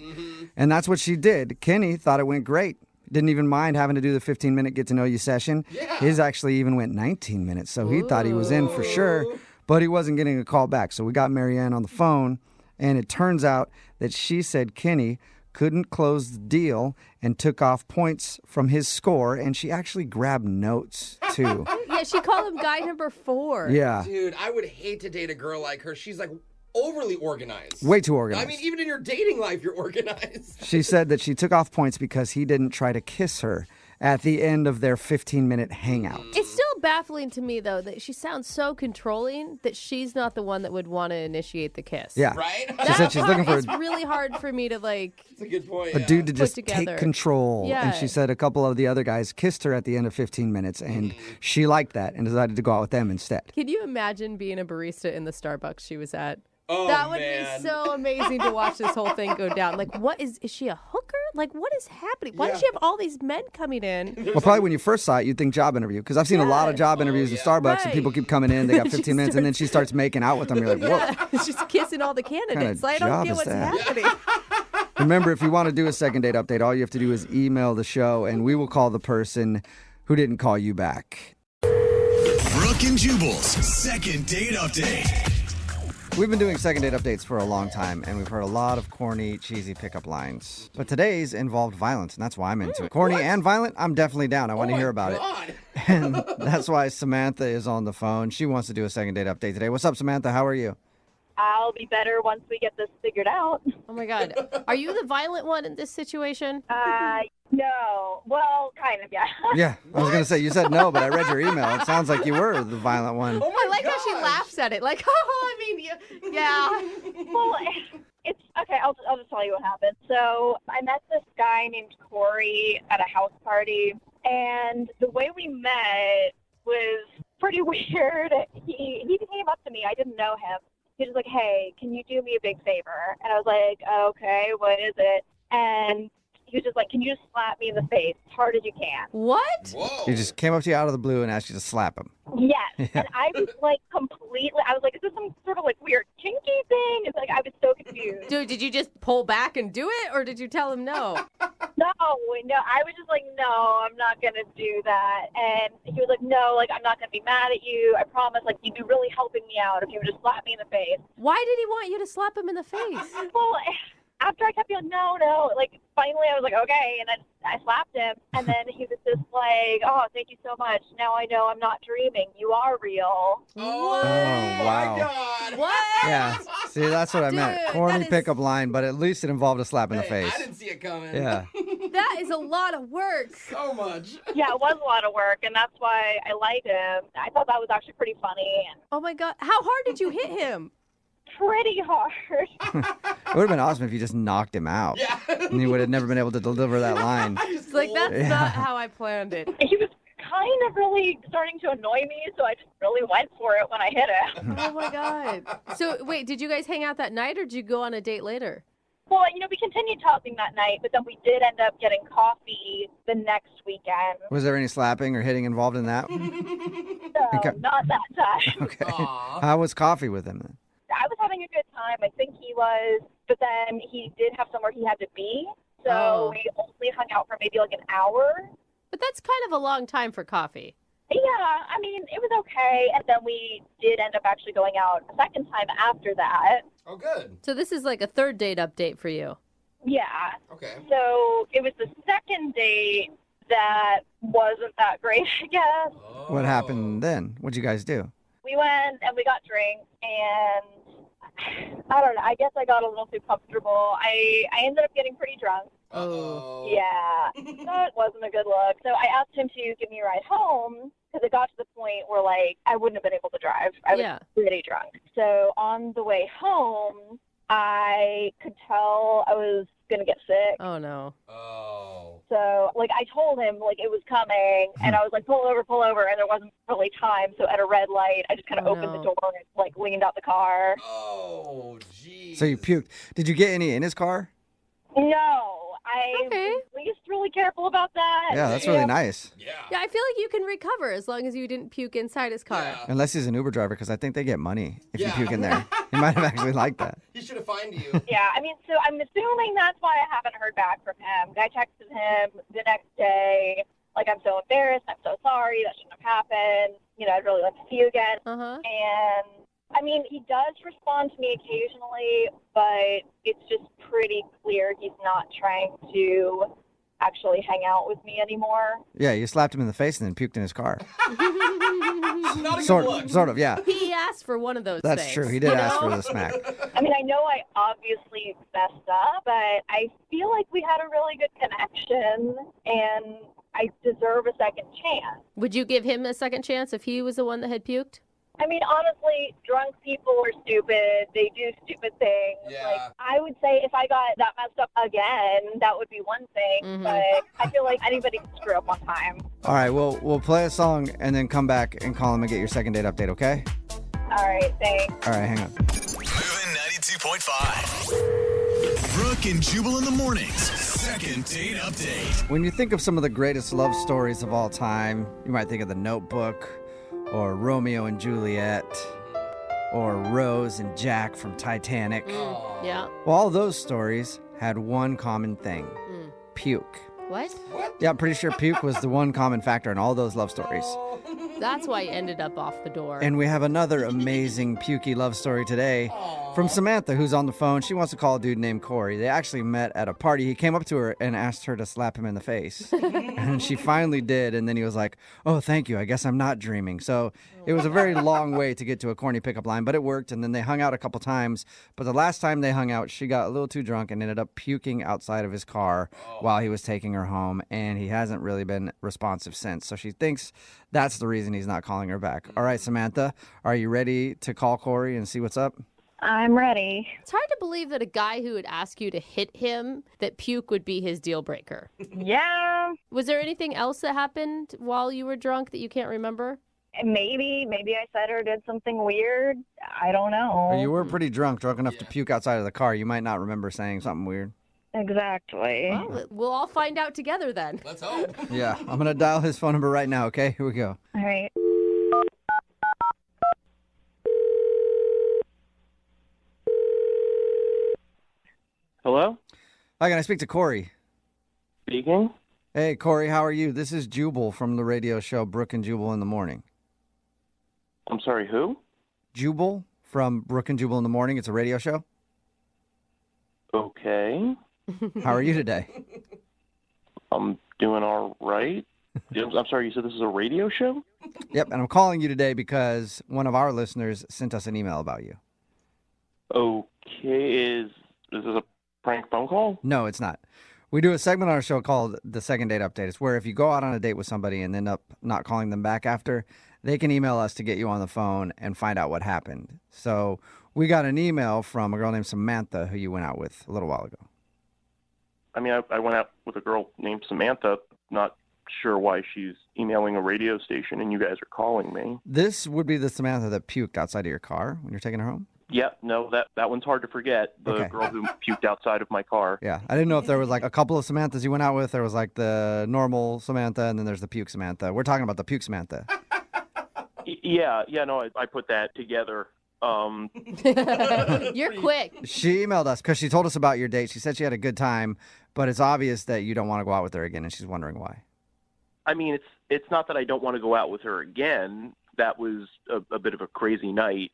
And that's what she did. Kenny thought it went great. Didn't even mind having to do the 15-minute get-to-know-you session. Yeah. His actually even went 19 minutes, so he thought he was in for sure, but he wasn't getting a call back. So we got Marianne on the phone, and it turns out that she said Kenny couldn't close the deal and took off points from his score, and she actually grabbed notes, too. Yeah, she called him guy number 4. Yeah. Dude, I would hate to date a girl like her. She's like overly organized. Way too organized. I mean, even in your dating life, you're organized. She said that she took off points because he didn't try to kiss her at the end of their 15-minute hangout. It's still baffling to me, though, that she sounds so controlling that she's not the one that would want to initiate the kiss. Yeah. Right? She said she's looking for It's really hard for me to, like, That's a good point. a dude to just together. take control. Yeah. And she said a couple of the other guys kissed her at the end of 15 minutes, and she liked that and decided to go out with them instead. Can you imagine being a barista in the Starbucks she was at? Oh, that would man. be so amazing to watch this whole thing go down. Like, what is she a hooker? Like, what is happening? Why does she have all these men coming in? Well, probably when you first saw it, you'd think job interview. Because I've seen a lot of job interviews in Starbucks, and people keep coming in. They got 15 minutes, and then she starts making out with them. You're like, whoa. She's kissing all the candidates. Kinda I don't job get is what's that? happening. Remember, if you want to do a second date update, all you have to do is email the show, and we will call the person who didn't call you back. Brooke and Jubal's second date update. We've been doing second date updates for a long time, and we've heard a lot of corny, cheesy pickup lines. But today's involved violence, and that's why I'm into it. Corny and violent, I'm definitely down. I want to hear about it. And that's why Samantha is on the phone. She wants to do a second date update today. What's up, Samantha? How are you? I'll be better once we get this figured out. Oh, my God. Are you the violent one in this situation? No. Well, kind of, yeah. Yeah, I was going to say, you said no, but I read your email. It sounds like you were the violent one. I like how she laughs at it. Like, oh, I mean, yeah. Well, it's okay. I'll just tell you what happened. So I met this guy named Corey at a house party, and the way we met was pretty weird. He came up to me. I didn't know him. He was like, "Hey, can you do me a big favor?" And I was like, "Okay, what is it?" And he was just like, "Can you just slap me in the face as hard as you can?" What? Whoa. He just came up to you out of the blue and asked you to slap him. Yes. And I was like I was like, is this some sort of like weird kinky thing? It's like, I was so confused. Dude, did you just pull back and do it, or did you tell him no? No, I was just like, no, I'm not going to do that. And he was like, no, like, I'm not going to be mad at you. I promise, like, you'd be really helping me out if you would just slap me in the face. Why did he want you to slap him in the face? Well, after I kept being no, like, finally I was like, okay, and I slapped him, and then he was just like, oh, thank you so much. Now I know I'm not dreaming. You are real. Oh, wow. my God. What? Yeah, see, that's what I meant. Dude, Corny that is- pickup line, but at least it involved a slap in the Hey, face. I didn't see it coming. Yeah. That is a lot of work. So much. Yeah, it was a lot of work, and that's why I liked him. I thought that was actually pretty funny and Oh, my God. How hard did you hit him? pretty hard. It would have been awesome if you just knocked him out. Yeah. And he would have never been able to deliver that line. It's like, that's not how I planned it. He was kind of really starting to annoy me, so I just really went for it when I hit him. Oh, my God. So, wait, did you guys hang out that night, or did you go on a date later? Well, we continued talking that night, but then we did end up getting coffee the next weekend. Was there any slapping or hitting involved in that? No, Okay. not that time. Okay. How was coffee with him then? I was having a good time. I think he was, but then he did have somewhere he had to be, so we only hung out for maybe like an hour. But that's kind of a long time for coffee. Yeah, I mean, it was okay. And then we did end up actually going out a second time after that. Oh, good. So this is like a third date update for you. Yeah. Okay. So it was the second date that wasn't that great, I guess. What happened then? What'd you guys do? We went and we got drinks, and I don't know. I guess I got a little too comfortable. I ended up getting pretty drunk. Oh. Yeah, that wasn't a good look. So I asked him to give me a ride home because it got to the point where, like, I wouldn't have been able to drive. I was pretty drunk. So on the way home, I could tell I was going to get sick. Oh, no. Oh. So, like, I told him, like, it was coming, and I was like, pull over, and there wasn't really time. So at a red light, I just kind of opened the door and, like, leaned out the car. Oh, geez. So you puked. Did you get any in his car? No. I'm at least really careful about that. Yeah, that's really nice. Yeah, I feel like you can recover as long as you didn't puke inside his car. Unless he's an Uber driver, because I think they get money if you puke in there. He might have actually liked that. He should have fined you. Yeah, I mean, so I'm assuming that's why I haven't heard back from him. I texted him the next day, like, I'm so embarrassed, I'm so sorry, that shouldn't have happened. You know, I'd really like to see you again. And, I mean, he does respond to me occasionally, but it's just pretty clear he's not trying to actually hang out with me anymore. Yeah, you slapped him in the face and then puked in his car. Not a sort, good look. Sort of, yeah. He asked for one of those That's things. true. He did ask for the smack. I mean, I know I obviously messed up, but I feel like we had a really good connection, and I deserve a second chance. Would you give him a second chance if he was the one that had puked? I mean, honestly, drunk people are stupid. They do stupid things. Yeah. Like, I would say if I got that messed up again, that would be one thing. But I feel like anybody can screw up one time. All right, we'll play a song and then come back and call him and get your second date update, okay? All right, thanks. All right, hang on. Moving 92.5. Brooke and Jubal in the mornings. Second date update. When you think of some of the greatest love stories of all time, you might think of The Notebook, or Romeo and Juliet, or Rose and Jack from Titanic. Yeah. Well, all those stories had one common thing. Puke. What? Yeah, I'm pretty sure puke was the one common factor in all those love stories. That's why you ended up off the door. And we have another amazing pukey love story today from Samantha, who's on the phone. She wants to call a dude named Corey. They actually met at a party. He came up to her and asked her to slap him in the face. And she finally did. And then he was like, oh, thank you. I guess I'm not dreaming. So it was a very long way to get to a corny pickup line, but it worked. And then they hung out a couple times. But the last time they hung out, she got a little too drunk and ended up puking outside of his car while he was taking her home. And he hasn't really been responsive since. So she thinks that's the reason he's not calling her back. All right, Samantha, are you ready to call Corey and see what's up? I'm ready. It's hard to believe that a guy who would ask you to hit him, that puke would be his deal breaker. Yeah. Was there anything else that happened while you were drunk that you can't remember? Maybe I said or did something weird. I don't know. You were pretty drunk enough to puke outside of the car. You might not remember saying something weird. Exactly. Well, we'll all find out together then. Let's hope. Yeah, I'm going to dial his phone number right now, okay? Here we go. All right. Hello? Hi, can I speak to Corey? Speaking. Hey, Corey, how are you? This is Jubal from the radio show Brooke and Jubal in the Morning. I'm sorry, who? Jubal from Brooke and Jubal in the Morning. It's a radio show. Okay. How are you today? I'm doing all right. I'm sorry, you said this is a radio show? Yep, and I'm calling you today because one of our listeners sent us an email about you. Okay, is this a prank phone call? No, it's not. We do a segment on our show called The Second Date Update. It's where if you go out on a date with somebody and end up not calling them back after, they can email us to get you on the phone and find out what happened. So we got an email from a girl named Samantha who you went out with a little while ago. I mean, I went out with a girl named Samantha, not sure why she's emailing a radio station and you guys are calling me. This would be the Samantha that puked outside of your car when you're taking her home? Yeah, no, that one's hard to forget. The girl who puked outside of my car. Yeah, I didn't know if there was like a couple of Samanthas you went out with. There was like the normal Samantha and then there's the puke Samantha. We're talking about the puke Samantha. Yeah, no, I put that together. You're quick. She emailed us because she told us about your date. She said she had a good time, but it's obvious that you don't want to go out with her again, and she's wondering why. I mean, it's not that I don't want to go out with her again. That was a bit of a crazy night.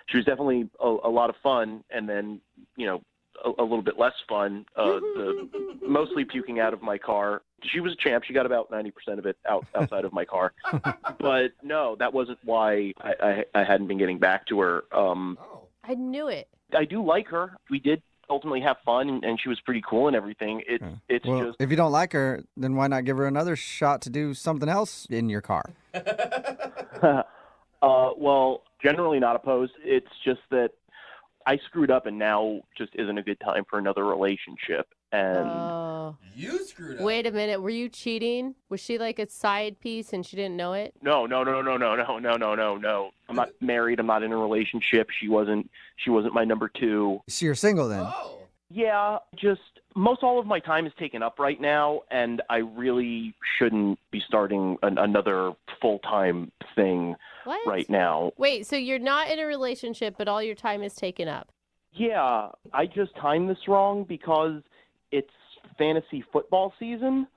She was definitely a lot of fun, and then, a little bit less fun, mostly puking out of my car. She was a champ. She got about 90% of it outside of my car. But no, that wasn't why I hadn't been getting back to her. I knew it. I do like her. We did ultimately have fun, and she was pretty cool and everything. It's Well, just... if you don't like her, then why not give her another shot to do something else in your car? Well, generally not opposed. It's just that I screwed up, and now just isn't a good time for another relationship. And You screwed up. Wait a minute. Were you cheating? Was she like a side piece and she didn't know it? No. I'm not married. I'm not in a relationship. She wasn't my number two. So you're single then? Yeah, just most all of my time is taken up right now, and I really shouldn't be starting another full-time thing right now. Wait, so you're not in a relationship, but all your time is taken up? Yeah, I just timed this wrong because it's fantasy football season.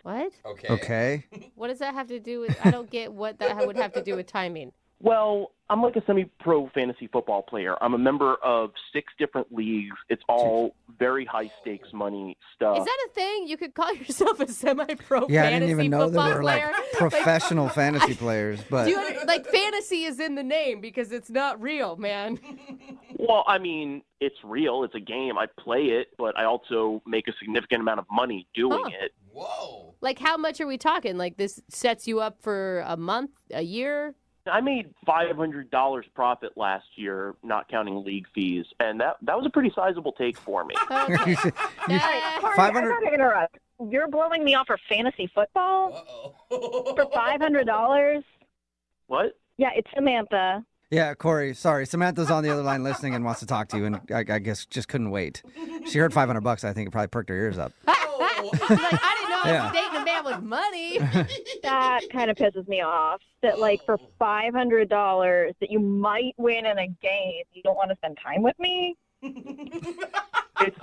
What? Okay. What does that have to do with? I don't get what that would have to do with timing. Well, I'm like a semi-pro fantasy football player. I'm a member of 6 different leagues. It's all very high-stakes money stuff. Is that a thing? You could call yourself a semi-pro Yeah, fantasy I didn't even know football there were player? like professional fantasy players, but Do you fantasy is in the name because it's not real, man. Well, I mean, it's real. It's a game. I play it, but I also make a significant amount of money doing it. Whoa. Like, how much are we talking? Like, this sets you up for a month, a year? I made $500 profit last year, not counting league fees, and that was a pretty sizable take for me. Corey, I gotta interrupt. You're blowing me off for fantasy football? For $500? What? Yeah, it's Samantha. yeah, Corey, sorry. Samantha's on the other line listening and wants to talk to you, and I guess just couldn't wait. She heard $500. I think it probably perked her ears up. I didn't know I Yeah. was dating a man with money. That kind of pisses me off. That like for $500 that you might win in a game, you don't want to spend time with me?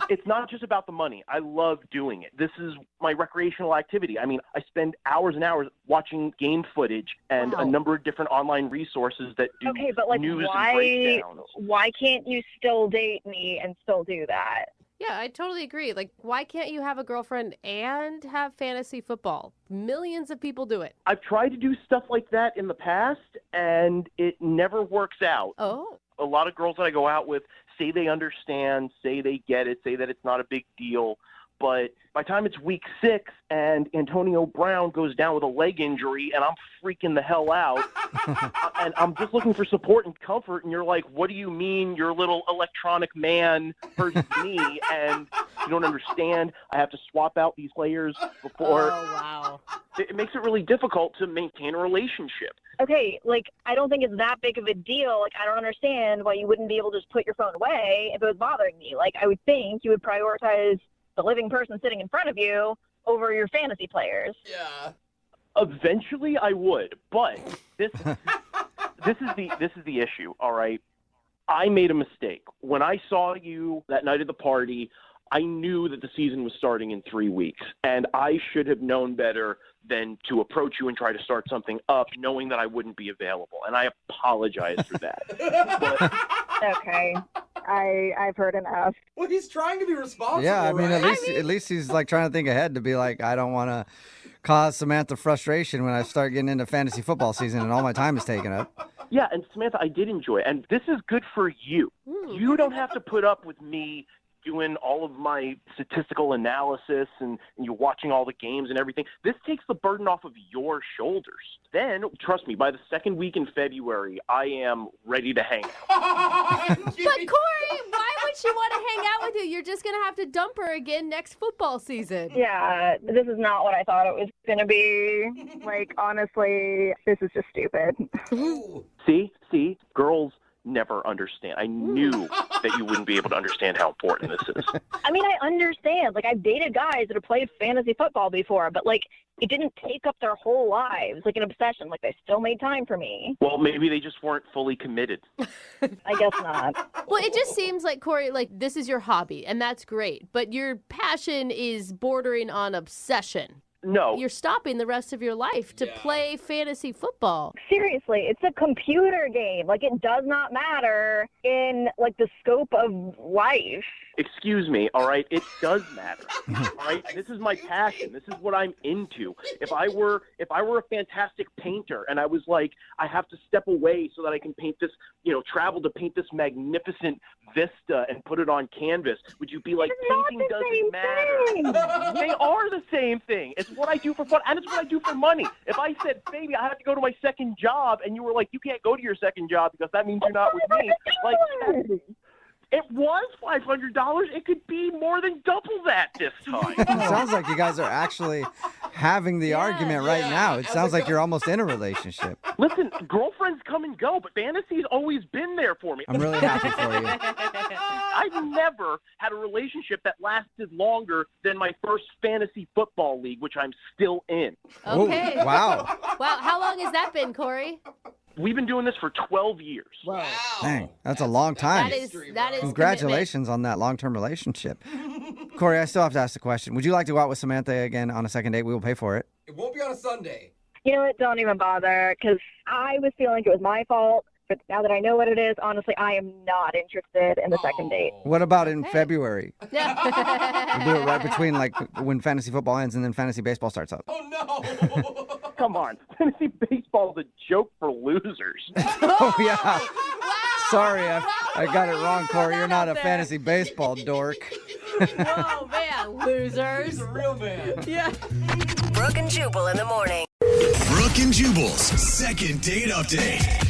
It's not just about the money. I love doing it. This is my recreational activity. I mean, I spend hours and hours watching game footage and a number of different online resources that do Okay, but like news and breakdowns. why can't you still date me and still do that? Yeah, I totally agree. Like, why can't you have a girlfriend and have fantasy football? Millions of people do it. I've tried to do stuff like that in the past, and it never works out. Oh. A lot of girls that I go out with say they understand, say they get it, say that it's not a big deal. But by the time it's week 6 and Antonio Brown goes down with a leg injury and I'm freaking the hell out and I'm just looking for support and comfort, and you're like, what do you mean your little electronic man hurts me and you don't understand? I have to swap out these players before. Oh, wow. It makes it really difficult to maintain a relationship. Okay, like, I don't think it's that big of a deal. Like, I don't understand why you wouldn't be able to just put your phone away if it was bothering me. Like, I would think you would prioritize the living person sitting in front of you over your fantasy players. Yeah. Eventually I would, but this is the issue, all right? I made a mistake. When I saw you that night at the party, I knew that the season was starting in 3 weeks, and I should have known better than to approach you and try to start something up knowing that I wouldn't be available, and I apologize for that. Okay. I've heard enough. Well, he's trying to be responsible. Yeah, I mean, right? at least he's like trying to think ahead to be like, I don't want to cause Samantha frustration when I start getting into fantasy football season and all my time is taken up. Yeah, and Samantha, I did enjoy it, and this is good for you. You don't have to put up with me doing all of my statistical analysis and you watching all the games and everything. This takes the burden off of your shoulders. Then, trust me, by the second week in February, I am ready to hang out. But Corey, why would she want to hang out with you? You're just going to have to dump her again next football season. Yeah, this is not what I thought it was going to be. Like, honestly, this is just stupid. See, girls never understand. I knew that you wouldn't be able to understand how important this is. I mean, I understand. Like, I've dated guys that have played fantasy football before, but, like, it didn't take up their whole lives, like an obsession. Like, they still made time for me. Well, maybe they just weren't fully committed. I guess not. Well, it just seems like, Corey, like, this is your hobby, and that's great. But your passion is bordering on obsession. No. you're stopping the rest of your life to play fantasy football. Seriously, it's a computer game. Like, it does not matter in, like, the scope of life. Excuse me, all right? It does matter, all right? This is my passion. This is what I'm into. If I were a fantastic painter and I was like, I have to step away so that I can paint this, travel to paint this magnificent vista and put it on canvas, would you be like, painting doesn't matter? They are the same thing. It's what I do for fun, and it's what I do for money. If I said, baby, I have to go to my second job, and you were like, you can't go to your second job because that means you're not with me, like, it was $500. It could be more than double that this time. It sounds like you guys are actually having the argument right now. It sounds like you're almost in a relationship. Listen, girlfriends come and go, but fantasy's always been there for me. I'm really happy for you. I've never had a relationship that lasted longer than my first fantasy football league, which I'm still in. Okay. Ooh, wow. Wow, how long has that been, Corey? We've been doing this for 12 years. Wow. Dang, that's a long time. That is Congratulations on that long-term relationship. Corey, I still have to ask the question. Would you like to go out with Samantha again on a second date? We will pay for it. It won't be on a Sunday. You know what? Don't even bother, because I was feeling like it was my fault. But now that I know what it is, honestly, I am not interested in the second date. What about in February? We'll do it right between like when fantasy football ends and then fantasy baseball starts up. Oh, no. Come on. Fantasy baseball is a joke for losers. Oh, yeah. Sorry, I got it wrong, Corey. You're not a fantasy baseball dork. Whoa, man, losers. He's a real man. Yeah. Brooke and Jubal in the morning. Brooke and Jubal's second date update.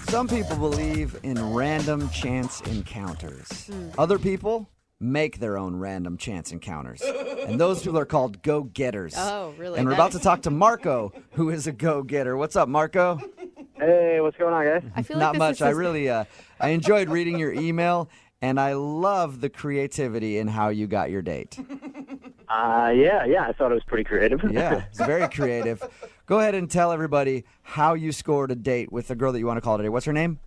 Some people believe in random chance encounters. Other people make their own random chance encounters. And those people are called go-getters. Oh, really? And we're about to talk to Marco, who is a go-getter. What's up, Marco? Hey, what's going on, guys? I feel Not like much. I really, I enjoyed reading your email, and I love the creativity in how you got your date. Yeah, I thought it was pretty creative. Yeah, it's very creative. Go ahead and tell everybody how you scored a date with the girl that you want to call today. What's her name?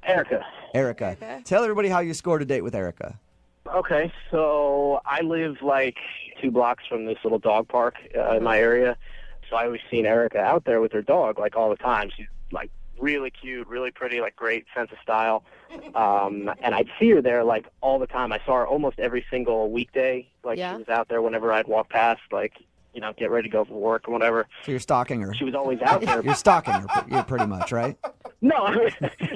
Erica. Erica. Tell everybody how you scored a date with Erica. Okay, so I live like 2 blocks from this little dog park in my area, so I always seen Erica out there with her dog like all the time. She's like really cute, really pretty, like great sense of style. And I'd see her there like all the time. I saw her almost every single weekday. Like she was out there whenever I'd walk past, like, get ready to go for work or whatever. So you're stalking her. She was always out there. You're stalking her, you're pretty much, right? No,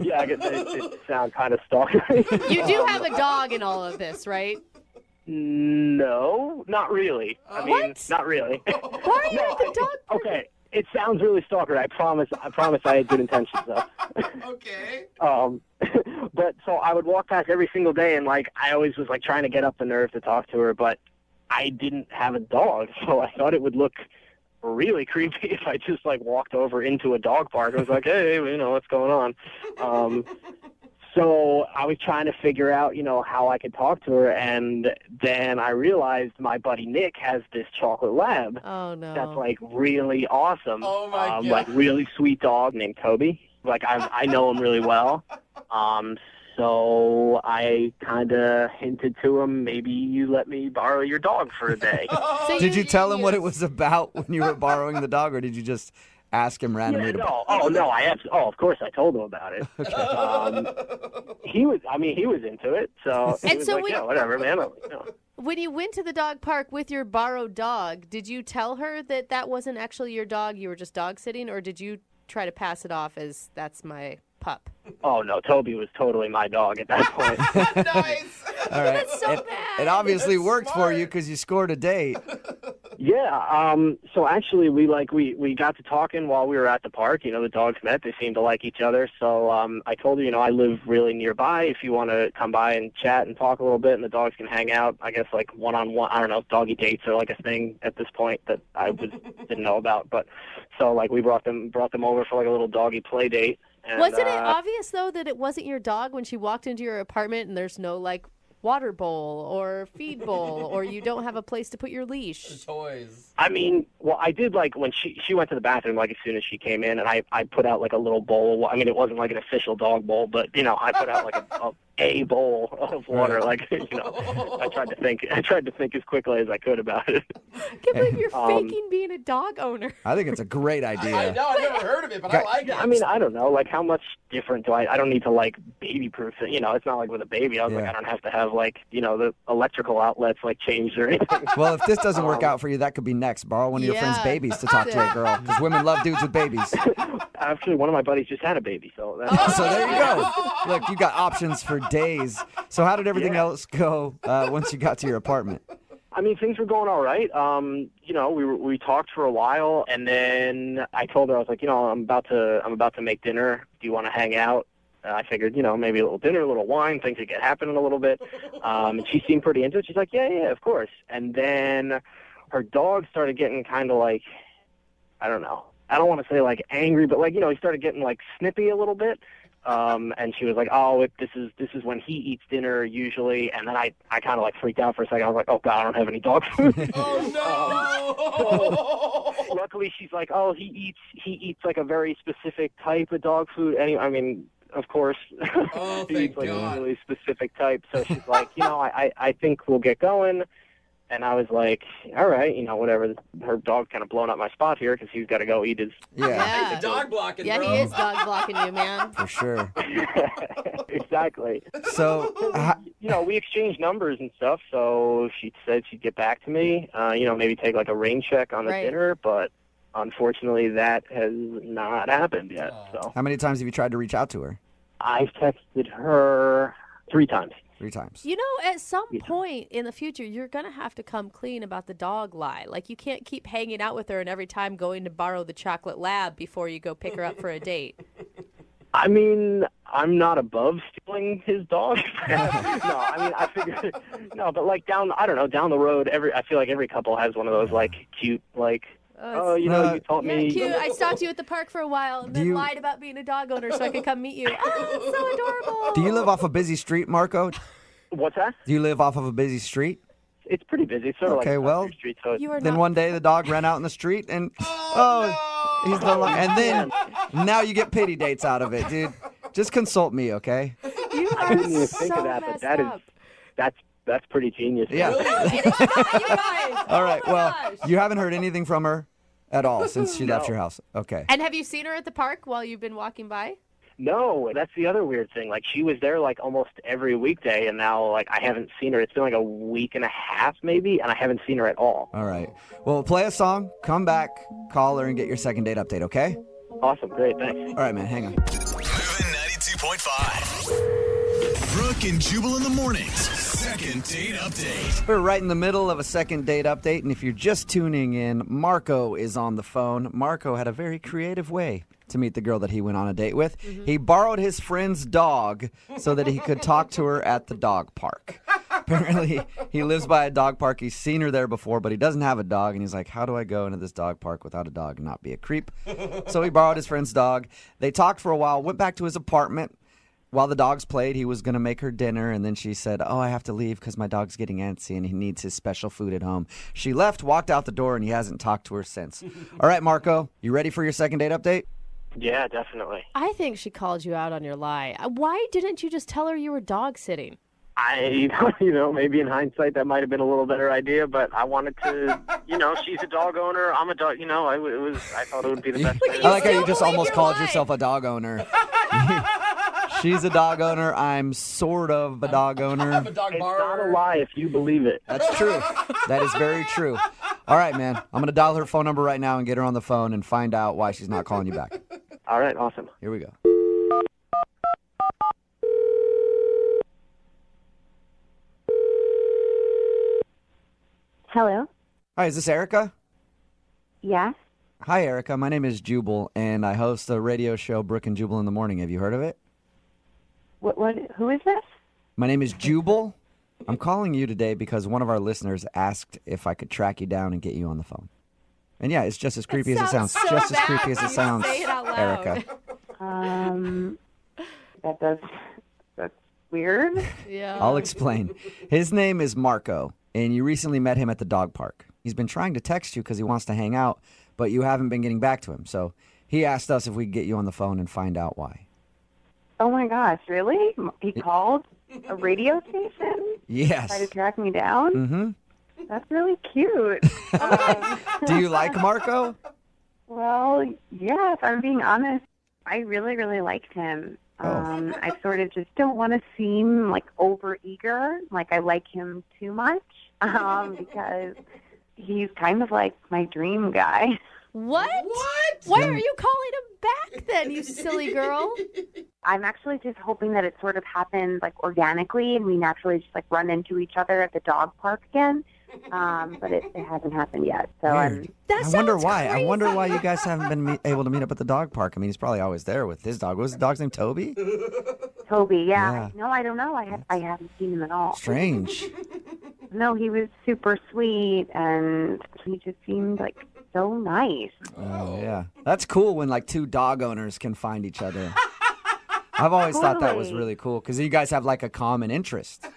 yeah, I guess it sounds kind of stalkery. You do have a dog in all of this, right? No, not really. I mean, not really. Why are you at the dog? Okay, it sounds really stalker. I promise I had good intentions, though. Okay. But so I would walk past every single day, and like I always was like trying to get up the nerve to talk to her, but I didn't have a dog, so I thought it would look really creepy if I just like walked over into a dog park. I was like, hey, what's going on? So I was trying to figure out, how I could talk to her, and then I realized my buddy Nick has this chocolate lab. Oh no. That's like really awesome. Oh my God. Like really sweet dog named Toby. Like I know him really well. So I kind of hinted to him, maybe you let me borrow your dog for a day. Did you tell him what it was about when you were borrowing the dog, or did you just ask him randomly? Of course I told him about it. He was into it, so he was like, yeah, whatever, man. When you went to the dog park with your borrowed dog, did you tell her that wasn't actually your dog, you were just dog sitting, or did you try to pass it off as that's my pup? Oh, no, Toby was totally my dog at that point. Nice. All right. That's so bad. It obviously worked for you because you scored a date. Yeah, so actually we got to talking while we were at the park. The dogs met. They seemed to like each other. So I told her, I live really nearby. If you want to come by and chat and talk a little bit and the dogs can hang out, I guess like one-on-one, I don't know, doggy dates are like a thing at this point that I didn't know about. But so like we brought them over for like a little doggy play date. And, wasn't it obvious, though, that it wasn't your dog when she walked into your apartment and there's no, like, water bowl or feed bowl or you don't have a place to put your leash? Toys. I mean, well, I did, like, when she went to the bathroom, like, as soon as she came in, and I put out, like, a little bowl. I mean, it wasn't, like, an official dog bowl, but, I put out, like, a bowl of water. Like, I tried to think as quickly as I could about it. I can't believe you're faking being a dog owner. I think it's a great idea. I know, I've never heard of it, but I like it. I mean, I don't know, like how much different do I don't need to like baby-proof it. It's not like with a baby. I was like, I don't have to have like, the electrical outlets like changed or anything. Well, if this doesn't work out for you, that could be next. Borrow one of your friend's babies to talk to a girl, because women love dudes with babies. Actually, one of my buddies just had a baby, so that's... So there you go. Look, you got options for days. So how did everything else go once you got to your apartment? I mean, things were going all right. We talked for a while, and then I told her, I was like, I'm about to make dinner. Do you want to hang out? I figured, maybe a little dinner, a little wine, things would get happening a little bit. And she seemed pretty into it. She's like, yeah, of course. And then her dog started getting kind of like, I don't know. I don't want to say like angry, but like, he started getting like snippy a little bit. And she was like, oh, this is when he eats dinner usually. And then I kind of like freaked out for a second. I was like, oh God, I don't have any dog food. Oh no! So, luckily she's like, oh, he eats like a very specific type of dog food. I mean, of course, oh, he eats like a really specific type. So she's like, I think we'll get going. And I was like, all right, whatever. Her dog kind of blown up my spot here because he's got to go eat his... Yeah. Dog blocking, Yeah, bro. he is dog blocking you, man. For sure. Exactly. So, we exchanged numbers and stuff, so she said she'd get back to me, maybe take like a rain check on the dinner, but unfortunately that has not happened yet. So how many times have you tried to reach out to her? I've texted her 3 times. 3 times. At some point in the future, you're going to have to come clean about the dog lie. Like, you can't keep hanging out with her and every time going to borrow the chocolate lab before you go pick her up for a date. I mean, I'm not above stealing his dog. I figured, but like down the road, I feel like every couple has one of those like cute, like, you taught me. Cute. I stalked you at the park for a while and then lied about being a dog owner so I could come meet you. Oh, it's so adorable. Do you live off a busy street, Marco? What's that? Do you live off of a busy street? It's pretty busy. It's sort of like a street. So then one day the dog ran out in the street and he's no longer. And then now you get pity dates out of it, dude. Just consult me, okay? I didn't even think of that, but that's pretty genius. Yeah. All right. Well, you haven't heard anything from her at all since she left your house. Okay. And have you seen her at the park while you've been walking by? No, that's the other weird thing. Like, she was there like almost every weekday, and now like I haven't seen her. It's been like a week and a half maybe, and I haven't seen her at all. All right. Well, play a song, come back, call her, and get your second date update, okay? Awesome. Great. Thanks. All right, man. Hang on. Moving 92.5. Brooke and Jubal in the mornings. Second date update. We're right in the middle of a second date update, and if you're just tuning in, Marco is on the phone. Marco had a very creative way to meet the girl that he went on a date with. Mm-hmm. He borrowed his friend's dog so that he could talk to her at the dog park. Apparently, he lives by a dog park. He's seen her there before, but he doesn't have a dog, and he's like, how do I go into this dog park without a dog and not be a creep? So he borrowed his friend's dog. They talked for a while, went back to his apartment. While the dogs played, he was going to make her dinner, and then she said, I have to leave because my dog's getting antsy and he needs his special food at home. She left, walked out the door, and he hasn't talked to her since. All right, Marco, you ready for your second date update? Yeah, definitely. I think she called you out on your lie. Why didn't you just tell her you were dog sitting? Maybe in hindsight that might have been a little better idea, but I wanted to, she's a dog owner, I'm a dog, I thought it would be the best way. I like how you just almost called yourself a dog owner. She's a dog owner. I'm sort of a dog owner. I'm a dog borrower. It's not a lie if you believe it. That's true. That is very true. All right, man. I'm going to dial her phone number right now and get her on the phone and find out why she's not calling you back. All right, awesome. Here we go. Hello? Hi, is this Erica? Yes. Hi, Erica. My name is Jubal, and I host a radio show, Brooke and Jubal in the Morning. Have you heard of it? What? Who is this? My name is Jubal. I'm calling you today because one of our listeners asked if I could track you down and get you on the phone. And yeah, it's just as creepy as it sounds. So just as bad creepy as it sounds, say it out loud. Erica. That's weird. Yeah. I'll explain. His name is Marco, and you recently met him at the dog park. He's been trying to text you because he wants to hang out, but you haven't been getting back to him. So he asked us if we could get you on the phone and find out why. Oh my gosh, really? He called? A radio station? Yes. Try to track me down? Mm-hmm. That's really cute. Do you like Marco? Well, yeah, if I'm being honest, I really, really liked him. I sort of just don't want to seem like overeager, like I like him too much, because he's kind of like my dream guy. What? Why are you calling him back then, you silly girl? I'm actually just hoping that it sort of happens like organically and we naturally just like run into each other at the dog park again. But it hasn't happened yet. So I wonder why. I wonder why you guys haven't been able to meet up at the dog park. I mean, he's probably always there with his dog. What was the dog's name? Toby? Toby, yeah. No, I don't know. I haven't seen him at all. Strange. No, he was super sweet and he just seemed like so nice. Oh, yeah. That's cool when like two dog owners can find each other. I've always thought that was really cool because you guys have like a common interest.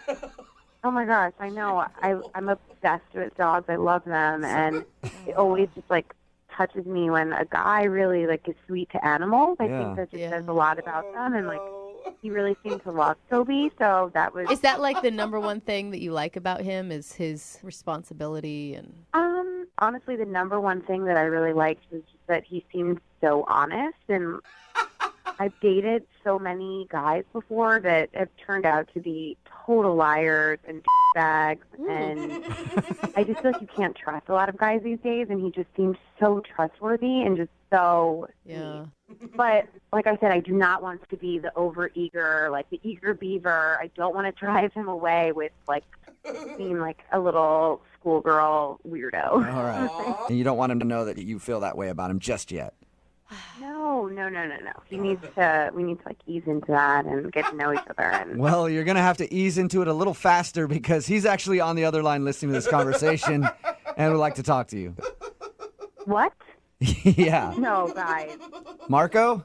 Oh my gosh, I know. I'm obsessed with dogs. I love them, and it always just like touches me when a guy really like is sweet to animals. I think that just says a lot about them, and like he really seemed to love Toby. So that was. Is that like the number one thing that you like about him? Is his responsibility and? Honestly, the number one thing that I really liked was just that he seemed so honest, and I've dated so many guys before that have turned out to be total liars and bags, and I just feel like you can't trust a lot of guys these days, and he just seemed so trustworthy and just so sweet. But like I said, I do not want to be the overeager, like the eager beaver. I don't want to drive him away with like being like a little schoolgirl weirdo. All right. And you don't want him to know that you feel that way about him just yet. No. We need to like ease into that and get to know each other. And Well, you're going to have to ease into it a little faster because he's actually on the other line listening to this conversation and would like to talk to you. What? Yeah. No, guys. Marco?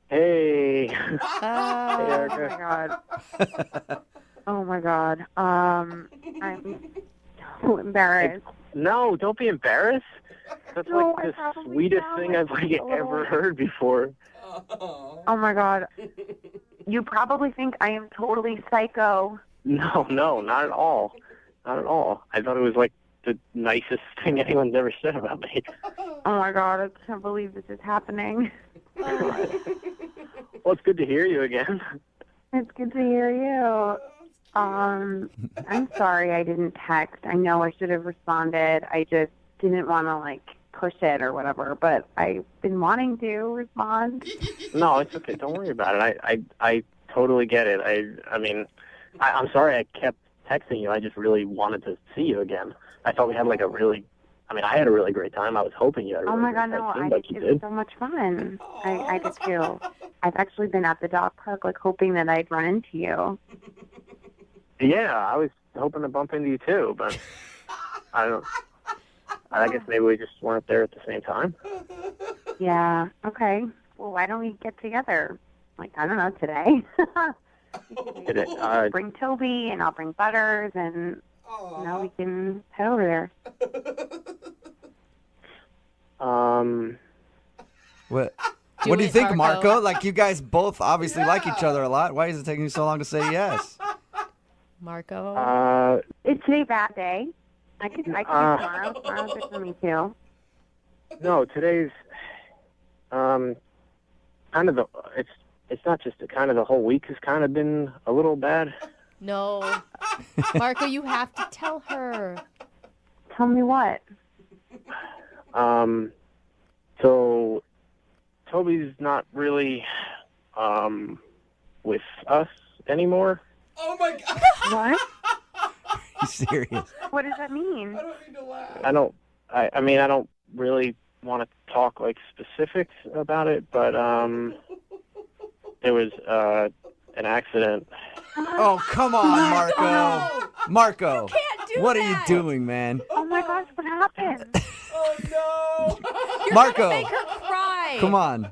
Hey. Hey, Erica. Oh my god. I'm so embarrassed. No, don't be embarrassed. That's No, like I the sweetest thing I've like ever heard before. Oh my god. You probably think I am totally psycho. No, not at all. Not at all. I thought it was like the nicest thing anyone's ever said about me. Oh my god, I can't believe this is happening. Well, it's good to hear you again. It's good to hear you. I'm sorry I didn't text. I know I should have responded. I just didn't want to like push it or whatever, but I've been wanting to respond. No, it's okay. Don't worry about it. I totally get it. I mean, I'm sorry I kept texting you. I just really wanted to see you again. I thought we had like I had a really great time. I was hoping you had a really Oh my great god, no, time, it like you was did. so much fun. I did too. I've actually been at the dog park like hoping that I'd run into you. Yeah, I was hoping to bump into you too, but I guess maybe we just weren't there at the same time. Yeah, okay. Well, why don't we get together? Like, I don't know, today? Bring Toby, and I'll bring Butters, and, we can head over there. What do you think, Marco? Like, you guys both obviously like each other a lot. Why is it taking you so long to say yes? Marco? It's a bad day. I can do tomorrow. Tomorrow's good for me, too. No, today's kind of it's not just kind of the whole week has kind of been a little bad. No. Marco, you have to tell her. Tell me what? So Toby's not really with us anymore. Oh my god. What? You serious? What does that mean? I don't mean to laugh. I mean, I don't really want to talk like specifics about it, but there was an accident. Oh, come on, Marco. No. Marco. You can't do what that. are you doing, man? Oh my gosh, what happened? Oh no. You're Marco. gonna make her cry. Come on.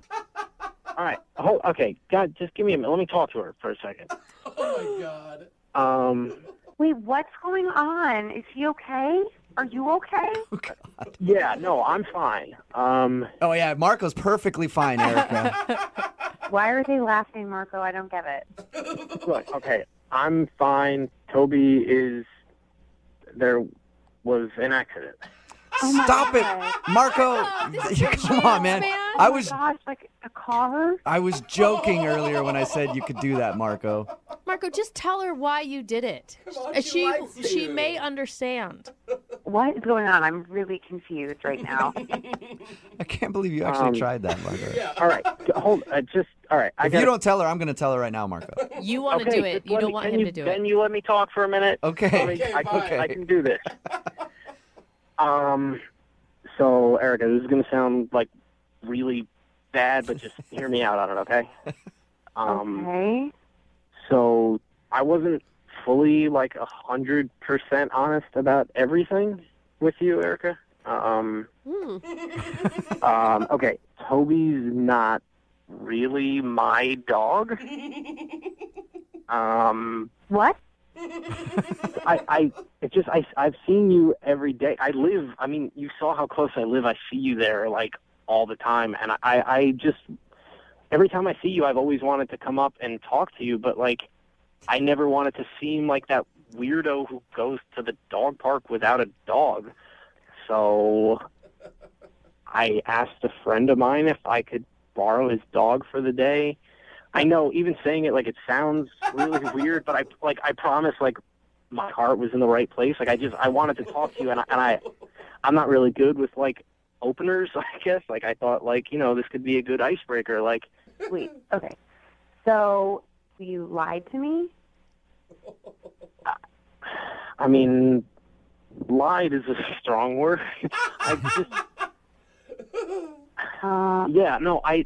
All right. Okay. God, just give me a minute. Let me talk to her for a second. Oh my god. Wait, what's going on? Is he okay? Are you okay? Oh, God. Yeah, no, I'm fine. Oh, yeah, Marco's perfectly fine, Erica. Why are they laughing, Marco? I don't get it. Look, okay, I'm fine. There was an accident. Stop it, Marco. Come on, man. I was like a car. I was joking earlier when I said you could do that, Marco. Marco, just tell her why you did it. She may understand. What is going on? I'm really confused right now. I can't believe you actually tried that, Marco. All right, hold. All right. If you don't tell her, I'm going to tell her right now, Marco. You want to do it. You don't want him to do it. Can you let me talk for a minute? Okay. I can do this. So, Erica, this is going to sound like really bad, but just hear me out on it, okay? Okay. So, I wasn't fully 100% honest about everything with you, Erica. Okay, Toby's not really my dog. What? I've seen you every day. You saw how close I live. I see you there all the time, and I just every time I see you, I've always wanted to come up and talk to you, but I never wanted to seem like that weirdo who goes to the dog park without a dog. So I asked a friend of mine if I could borrow his dog for the day. I know, even saying it it sounds really weird, but I promise my heart was in the right place. I wanted to talk to you, and I'm not really good with openers, I guess. I thought this could be a good icebreaker. Wait, okay. So you lied to me? Lied is a strong word. I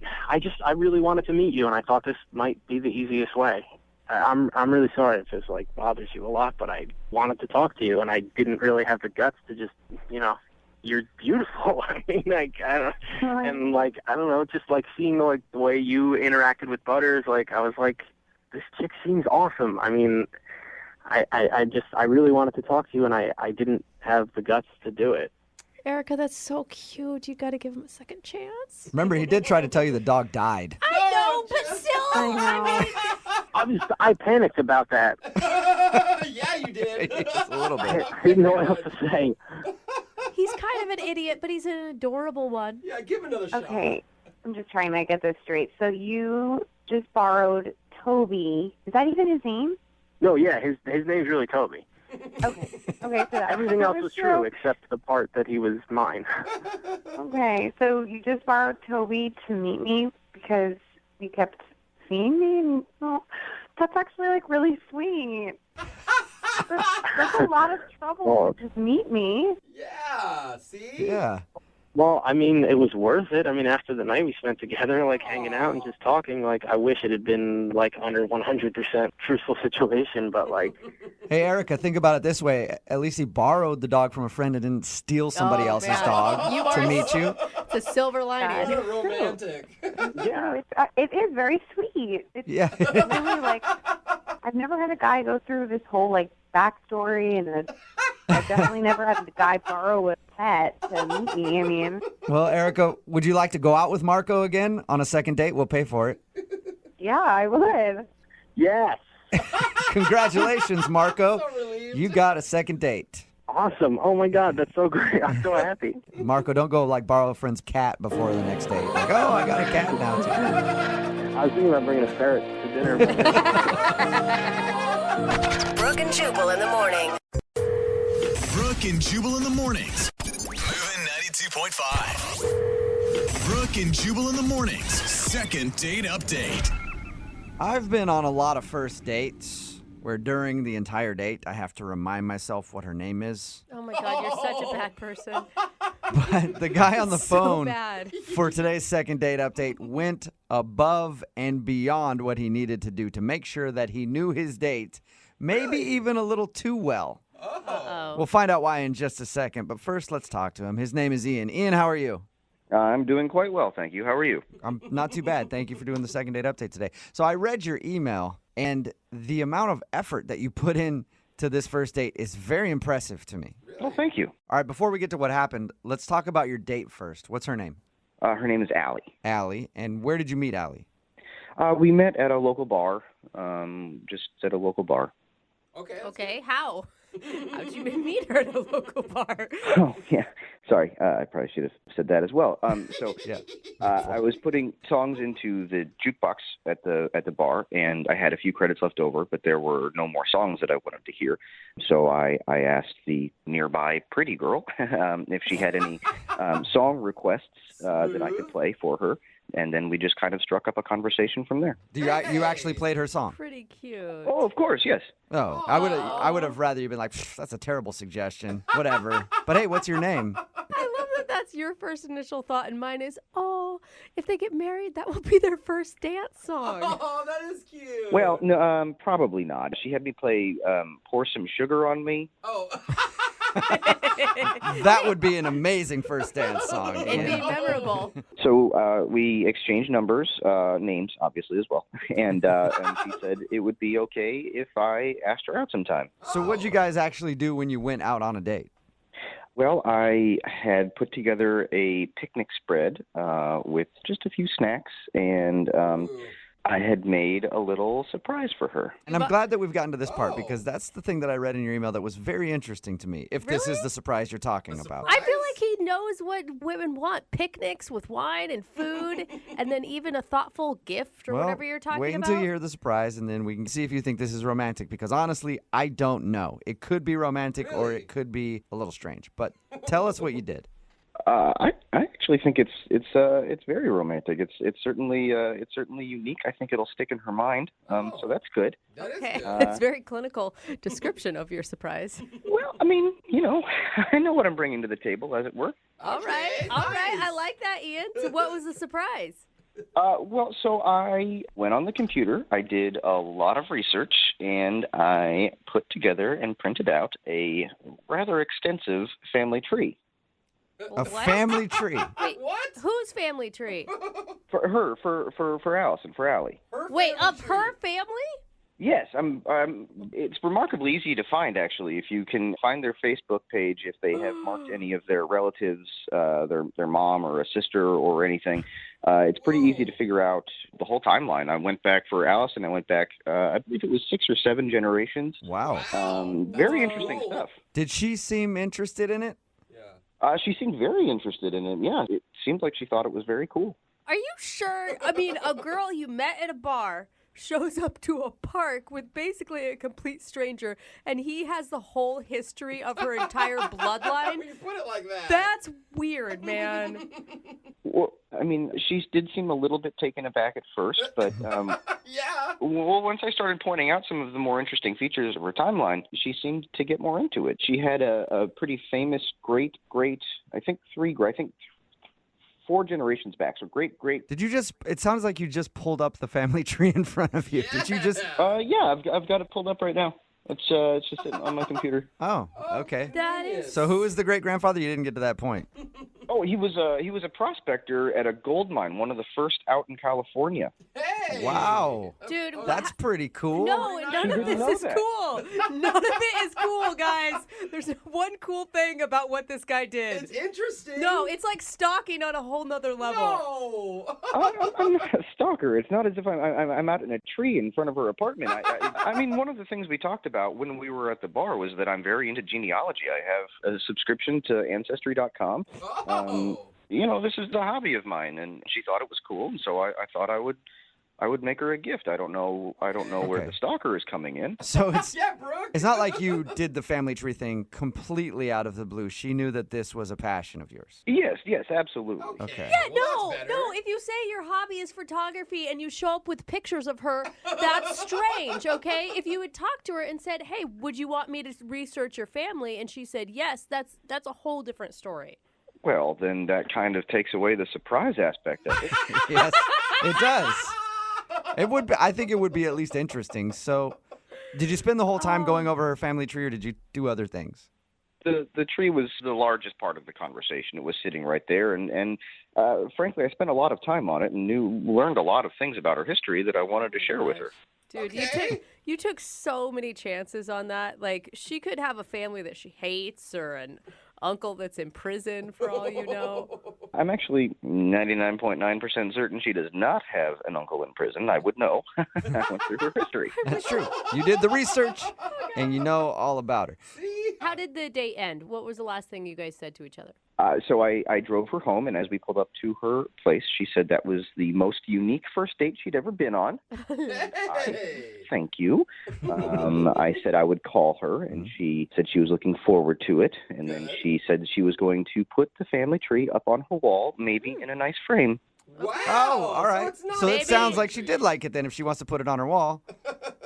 really wanted to meet you, and I thought this might be the easiest way. I'm really sorry if this bothers you a lot, but I wanted to talk to you, and I didn't really have the guts to just, you're beautiful. I don't know, just seeing the way you interacted with Butters, I was this chick seems awesome. I really wanted to talk to you, and I didn't have the guts to do it. Erica, that's so cute. You got to give him a second chance. Remember, he did try to tell you the dog died. I know, but still, I panicked about that. Yeah, you did. Just a little bit. I didn't know what else to say. He's kind of an idiot, but he's an adorable one. Yeah, give him another shot. Okay, I'm just trying to get this straight. So you just borrowed Toby. Is that even his name? No, yeah, his name's really Toby. Okay, so everything else was true except the part that he was mine. Okay, so you just borrowed Toby to meet me because you kept seeing me? Well, that's actually really sweet. That's a lot of trouble to just meet me. Yeah, see? Yeah. Well, it was worth it. After the night we spent together, hanging out and just talking, I wish it had been, under 100% truthful situation, but, Hey, Erica, think about it this way. At least he borrowed the dog from a friend and didn't steal somebody else's dog to meet you. It's a silver lining. What a romantic. Yeah. It is very sweet. It's Yeah. really, I've never had a guy go through this whole, backstory, and I've definitely never had a guy borrow a pet to meet me. Well, Erica, would you like to go out with Marco again on a second date? We'll pay for it. Yeah, I would. Yes. Congratulations, Marco. So relieved. You got a second date. Awesome. Oh, my God, that's so great. I'm so happy. Marco, don't go borrow a friend's cat before the next date. I got a cat now, too. I was thinking about bringing a ferret to dinner. Brooke and Jubal in the morning. Brooke and Jubal in the mornings. Moving 92.5. Brooke and Jubal in the mornings. Second date update. I've been on a lot of first dates where during the entire date I have to remind myself what her name is. Oh my God, you're such a bad person. But the guy on the phone bad. for today's second date update went above and beyond what he needed to do to make sure that he knew his date, maybe even a little too well. Uh-oh. We'll find out why in just a second, but first let's talk to him. His name is Ian. Ian, how are you? I'm doing quite well, thank you. How are you? I'm not too bad. Thank you for doing the second date update today. So I read your email, and the amount of effort that you put in to this first date is very impressive to me. Well, thank you. All right, before we get to what happened, let's talk about your date first. What's her name? Her name is Allie. Allie. And where did you meet Allie? We met at a local bar just at a local bar. Okay, how? How'd you meet her at a local bar? Oh, yeah. Sorry, I probably should have said that as well. I was putting songs into the jukebox at the bar, and I had a few credits left over, but there were no more songs that I wanted to hear. So I asked the nearby pretty girl if she had any song requests that I could play for her. And then we just kind of struck up a conversation from there. You actually played her song? Pretty cute. Oh, of course, yes. Oh, I would have rather you been like, that's a terrible suggestion. Whatever. But hey, what's your name? I love that that's your first initial thought, and mine is, oh, if they get married, that will be their first dance song. Oh, that is cute. Well, no, probably not. She had me play Pour Some Sugar on Me. Oh. That would be an amazing first dance song. It'd be memorable. So we exchanged numbers, names, obviously, as well. And she said it would be okay if I asked her out sometime. So what'd you guys actually do when you went out on a date? Well, I had put together a picnic spread with just a few snacks, and I had made a little surprise for her. And I'm glad that we've gotten to this part because that's the thing that I read in your email that was very interesting to me, if this is the surprise you're talking about. I feel like he knows what women want. Picnics with wine and food, and then even a thoughtful gift or whatever you're talking wait about. until you hear the surprise, and then we can see if you think this is romantic, because honestly, I don't know. It could be romantic or it could be a little strange, but tell us what you did. I actually think it's very romantic. It's certainly unique. I think it'll stick in her mind. So that's good. Okay, it's very clinical description of your surprise. Well, I mean, I know what I'm bringing to the table, as it were. All right. I like that, Ian. So what was the surprise? So I went on the computer. I did a lot of research, and I put together and printed out a rather extensive family tree. A family tree. Wait, what? Whose family tree? For her, for Alice and for Allie. Wait, of her family? Yes, it's remarkably easy to find, actually. If you can find their Facebook page, if they have marked any of their relatives, their mom or a sister or anything, it's pretty easy to figure out the whole timeline. I went back for Alice, and I went back, I believe it was 6 or 7 generations. Wow. Very interesting stuff. Did she seem interested in it? She seemed very interested in it, yeah. It seemed like she thought it was very cool. Are you sure? I mean, a girl you met at a bar shows up to a park with basically a complete stranger, and he has the whole history of her entire bloodline. When you put it like that. That's weird, man. Well, I mean, she did seem a little bit taken aback at first, but yeah. Well, once I started pointing out some of the more interesting features of her timeline, she seemed to get more into it. She had a pretty famous great, I think 4 generations back. So great. Did you just? It sounds like you just pulled up the family tree in front of you. Yeah. Did you just? Yeah, I've got it pulled up right now. It's just sitting on my computer. Oh, okay. That is. So who is the great grandfather? You didn't get to that point. Oh, he was a prospector at a gold mine, one of the first out in California. Hey! Wow. Dude, that's pretty cool. No, none of this is cool. None of it is cool, guys. There's one cool thing about what this guy did. It's interesting. No, it's like stalking on a whole nother level. No. I'm not a stalker. It's not as if I'm out in a tree in front of her apartment. I mean, one of the things we talked about when we were at the bar was that I'm very into genealogy. I have a subscription to Ancestry.com. This is the hobby of mine, and she thought it was cool, and so I thought I would make her a gift. I don't know where the stalker is coming in. So it's Yeah, Brooke. it's not like you did the family tree thing completely out of the blue. She knew that this was a passion of yours. Yes, absolutely. Okay. Yeah, Well, that's better. no. If you say your hobby is photography and you show up with pictures of her, that's strange, okay? If you had talked to her and said, hey, would you want me to research your family? And she said yes, that's a whole different story. Well, then that kind of takes away the surprise aspect of it. Yes, it does. It would be, I think it would be at least interesting. So, did you spend the whole time going over her family tree, or did you do other things? The tree was the largest part of the conversation. It was sitting right there, and frankly, I spent a lot of time on it and learned a lot of things about her history that I wanted to share with her. Dude, you took so many chances on that. Like, she could have a family that she hates or uncle that's in prison for all you know. I'm actually 99.9% certain she does not have an uncle in prison. I would know. I went through her history. That's true. You did the research, and you know all about her. How did the date end? What was the last thing you guys said to each other? So I drove her home, and as we pulled up to her place, she said that was the most unique first date she'd ever been on. Thank you. I said I would call her, and she said she was looking forward to it. And then she said she was going to put the family tree up on her wall, maybe in a nice frame. Wow. Oh, all right. So Maybe. it sounds like she did like it then if she wants to put it on her wall.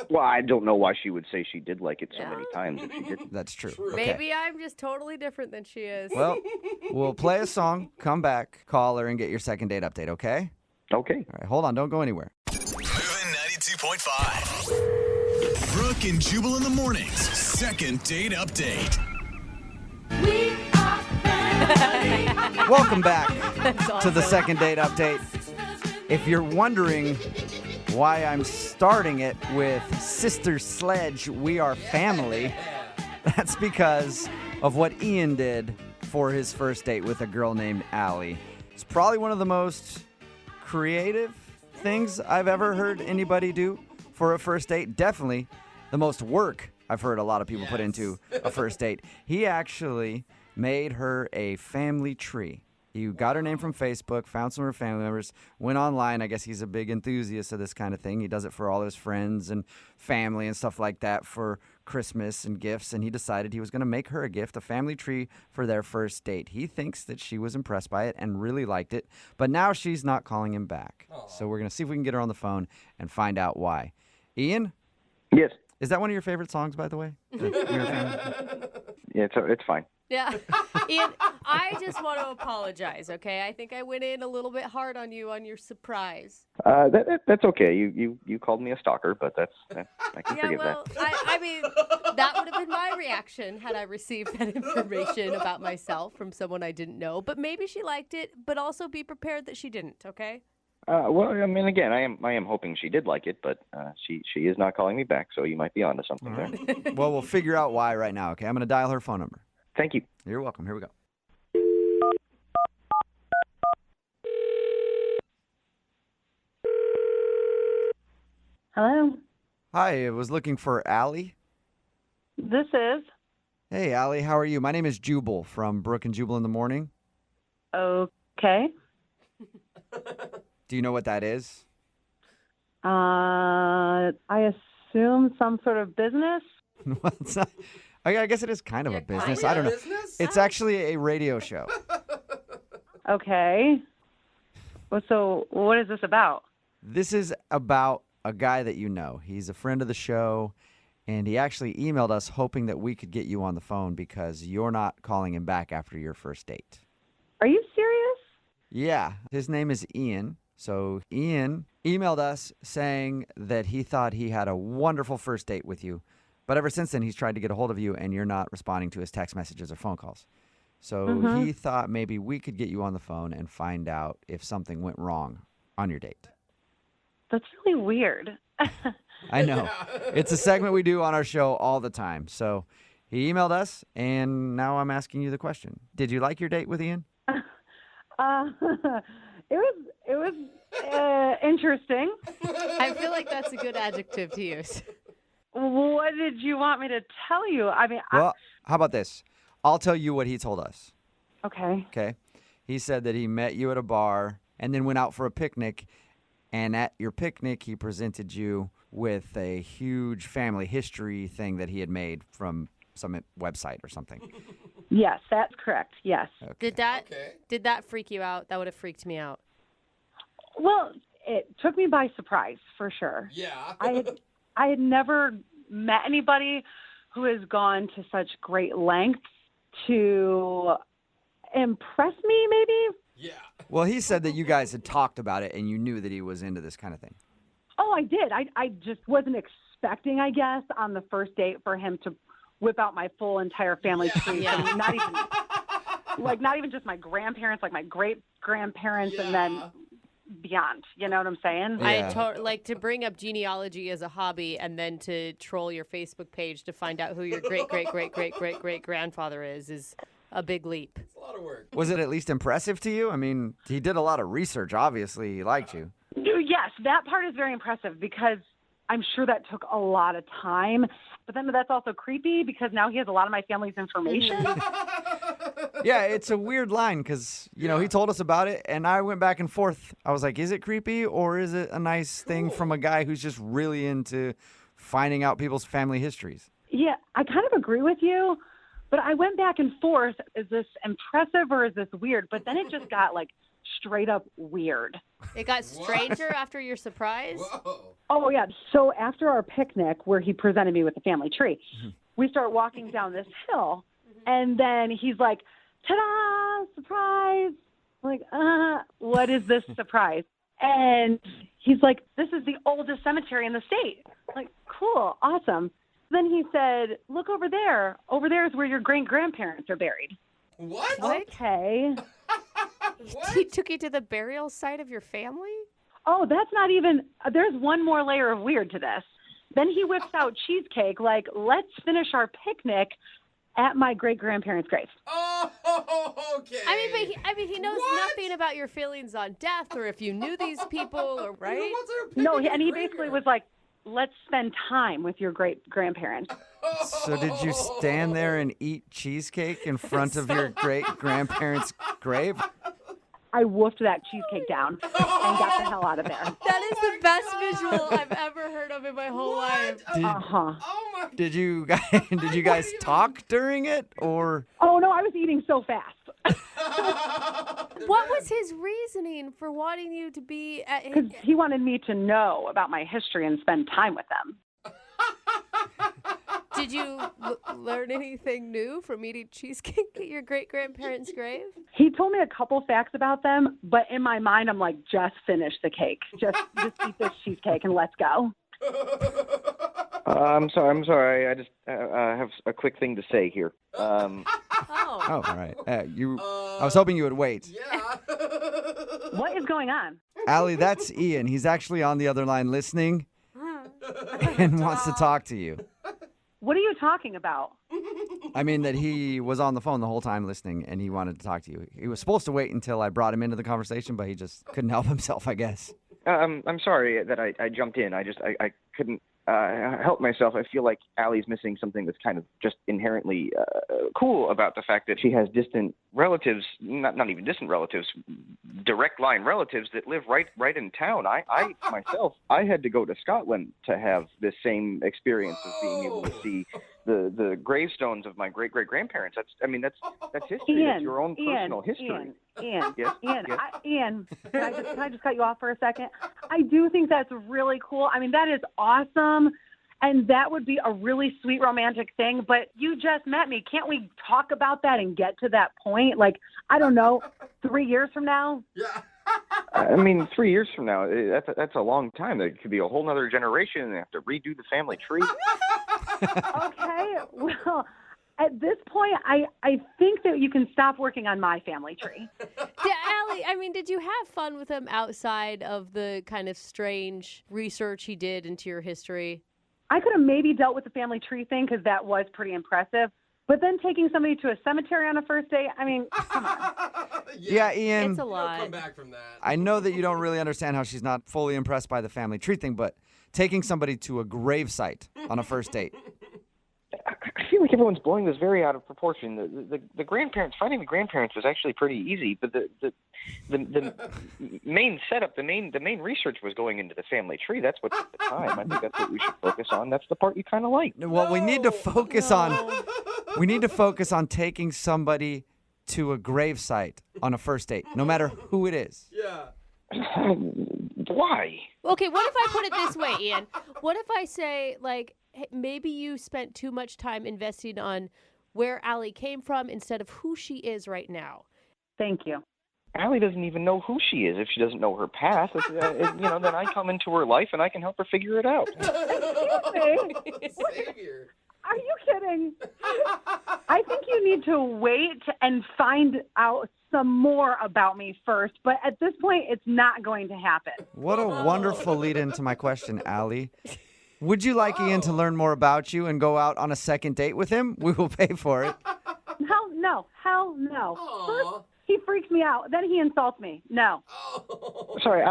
Well, I don't know why she would say she did like it so many times if she didn't. That's true. Okay. Maybe I'm just totally different than she is. Well, we'll play a song, come back, call her, and get your second date update, okay? Okay. All right, hold on. Don't go anywhere. Moving 92.5. Brooke and Jubal in the mornings. Second date update. Welcome back That's to the awesome. second date update. If you're wondering why I'm starting it with Sister Sledge, We Are Family, that's because of what Ian did for his first date with a girl named Allie. It's probably one of the most creative things I've ever heard anybody do for a first date. Definitely the most work I've heard a lot of people put into a first date. He actually made her a family tree. He got her name from Facebook, found some of her family members, went online. I guess he's a big enthusiast of this kind of thing. He does it for all his friends and family and stuff like that for Christmas and gifts, and he decided he was going to make her a gift, a family tree for their first date. He thinks that she was impressed by it and really liked it, but now she's not calling him back. So we're going to see if we can get her on the phone and find out why. Ian? Yes. Is that one of your favorite songs, by the way? Yeah, it's fine. Yeah. Ian, I just want to apologize, okay? I think I went in a little bit hard on you on your surprise. That's okay. You called me a stalker, but I can forgive well, that. I mean, that would have been my reaction had I received that information about myself from someone I didn't know. But maybe she liked it, but also be prepared that she didn't, okay? Well, I mean, again, I am hoping she did like it, but she is not calling me back, so you might be onto something there. Well, we'll figure out why right now, okay? I'm going to dial her phone number. Thank you. You're welcome. Here we go. Hello. Hi, I was looking for Allie. This is. Hey, Allie, how are you? My name is Jubal from Brooke and Jubal in the morning. Okay. Do you know what that is? I assume some sort of business. Well, it's not. I guess it is kind of a business. I don't know. It's actually a radio show. Okay. Well, so what is this about? This is about a guy that you know. He's a friend of the show, and he actually emailed us hoping that we could get you on the phone because you're not calling him back after your first date. Are you serious? Yeah. His name is Ian. So Ian emailed us saying that he thought he had a wonderful first date with you. But ever since then, he's tried to get a hold of you, and you're not responding to his text messages or phone calls. So he thought maybe we could get you on the phone and find out if something went wrong on your date. That's really weird. I know. It's a segment we do on our show all the time. So he emailed us, and now I'm asking you the question. Did you like your date with Ian? It was interesting. I feel like that's a good adjective to use. What did you want me to tell you? I mean, Well, how about this? I'll tell you what he told us. Okay. Okay. He said that he met you at a bar and then went out for a picnic. And at your picnic, he presented you with a huge family history thing that he had made from some website or something. Yes, that's correct. Yes. Okay. Did that freak you out? That would have freaked me out. Well, it took me by surprise for sure. Yeah. I had never met anybody who has gone to such great lengths to impress me, maybe. Yeah. Well, he said that you guys had talked about it and you knew that he was into this kind of thing. Oh, I did. I just wasn't expecting, I guess, on the first date for him to whip out my full entire family tree. Yeah. And not even just my grandparents, like my great grandparents, and then beyond. You know what I'm saying? Yeah. Like to bring up genealogy as a hobby and then to troll your Facebook page to find out who your great grandfather is a big leap. It's a lot of work. Was it at least impressive to you? I mean, he did a lot of research. Obviously, he liked you. Yes, that part is very impressive because I'm sure that took a lot of time. But then that's also creepy because now he has a lot of my family's information. Yeah, it's a weird line because, he told us about it, and I went back and forth. I was like, is it creepy or is it a nice thing from a guy who's just really into finding out people's family histories? Yeah, I kind of agree with you, but I went back and forth. Is this impressive or is this weird? But then it just got, straight up weird. It got stranger after your surprise? Whoa. Oh, yeah. So after our picnic where he presented me with the family tree, we start walking down this hill, and then he's like, ta-da, surprise. I'm like, what is this surprise? And he's like, this is the oldest cemetery in the state. I'm like, cool, awesome. Then he said, look over there. Over there is where your great-grandparents are buried. What? Okay. He took you to the burial site of your family? Oh, that's not even, there's one more layer of weird to this. Then he whips out cheesecake, like, let's finish our picnic at my great-grandparents' grave. Oh, okay. I mean, he knows nothing about your feelings on death or if you knew these people, or right? No, and he basically was like, let's spend time with your great-grandparents. So did you stand there and eat cheesecake in front of your great-grandparents' grave? I woofed that cheesecake down and got the hell out of there. That is the best visual I've ever heard of in my whole life. Did you guys talk during it, or? Oh, no, I was eating so fast. What was his reasoning for wanting you to be at his... Because he wanted me to know about my history and spend time with them. Did you learn anything new from eating cheesecake at your great-grandparents' grave? He told me a couple facts about them, but in my mind, I'm like, just finish the cake. Just eat this cheesecake and let's go. I'm sorry. I just have a quick thing to say here. Oh, all right. I was hoping you would wait. Yeah. What is going on? Allie, that's Ian. He's actually on the other line listening and wants to talk to you. What are you talking about? I mean that he was on the phone the whole time listening, and he wanted to talk to you. He was supposed to wait until I brought him into the conversation, but he just couldn't help himself, I guess. I'm sorry that I jumped in. I couldn't help myself. I feel like Allie's missing something that's kind of just inherently cool about the fact that she has distant relatives, not even distant relatives, direct line relatives that live right in town. I myself, I had to go to Scotland to have this same experience of being able to see the gravestones of my great-great-grandparents. That's history. Ian, that's your own personal history. Ian, Yes? Ian, Yes? Ian, can I just cut you off for a second? I do think that's really cool. I mean, that is awesome, and that would be a really sweet romantic thing, but you just met me. Can't we talk about that and get to that point? Like, I don't know, 3 years from now? Yeah. I mean, 3 years from now, that's a long time. It could be a whole nother generation, and they have to redo the family tree. Okay, well, at this point, I think that you can stop working on my family tree. Yeah, Allie, I mean, did you have fun with him outside of the kind of strange research he did into your history? I could have maybe dealt with the family tree thing because that was pretty impressive. But then taking somebody to a cemetery on a first date, I mean, come on. Yeah, Ian. It's a lot. Come back from that. I know that you don't really understand how she's not fully impressed by the family tree thing, but taking somebody to a grave site on a first date. I feel like everyone's blowing this very out of proportion. The grandparents, finding the grandparents was actually pretty easy, but the main setup, the main research was going into the family tree. That's what's at the time. I think that's what we should focus on. That's the part you kind of like. Well, we need to focus on taking somebody to a grave site on a first date, no matter who it is. Yeah. Why? Okay, what if I put it this way, Ian? What if I say, like, hey, maybe you spent too much time investing on where Allie came from instead of who she is right now? Thank you. Allie doesn't even know who she is if she doesn't know her past. Then I come into her life and I can help her figure it out. Savior. Are you kidding? I think you need to wait and find out some more about me first, but at this point, it's not going to happen. What a wonderful lead into my question, Allie. Would you like Ian to learn more about you and go out on a second date with him? We will pay for it. No, no. Hell no. First, he freaks me out. Then he insults me. No. Sorry,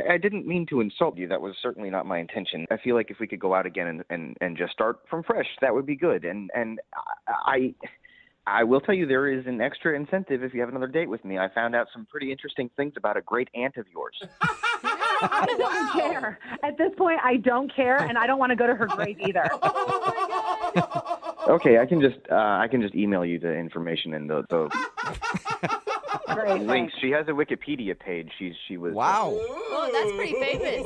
I didn't mean to insult you. That was certainly not my intention. I feel like if we could go out again and just start from fresh, that would be good. And I will tell you there is an extra incentive if you have another date with me. I found out some pretty interesting things about a great aunt of yours. I don't care. At this point, I don't care, and I don't want to go to her grave either. Okay, I can just email you the information and the Great, links. thanks. She has a Wikipedia page. She was Wow. Oh, that's pretty famous.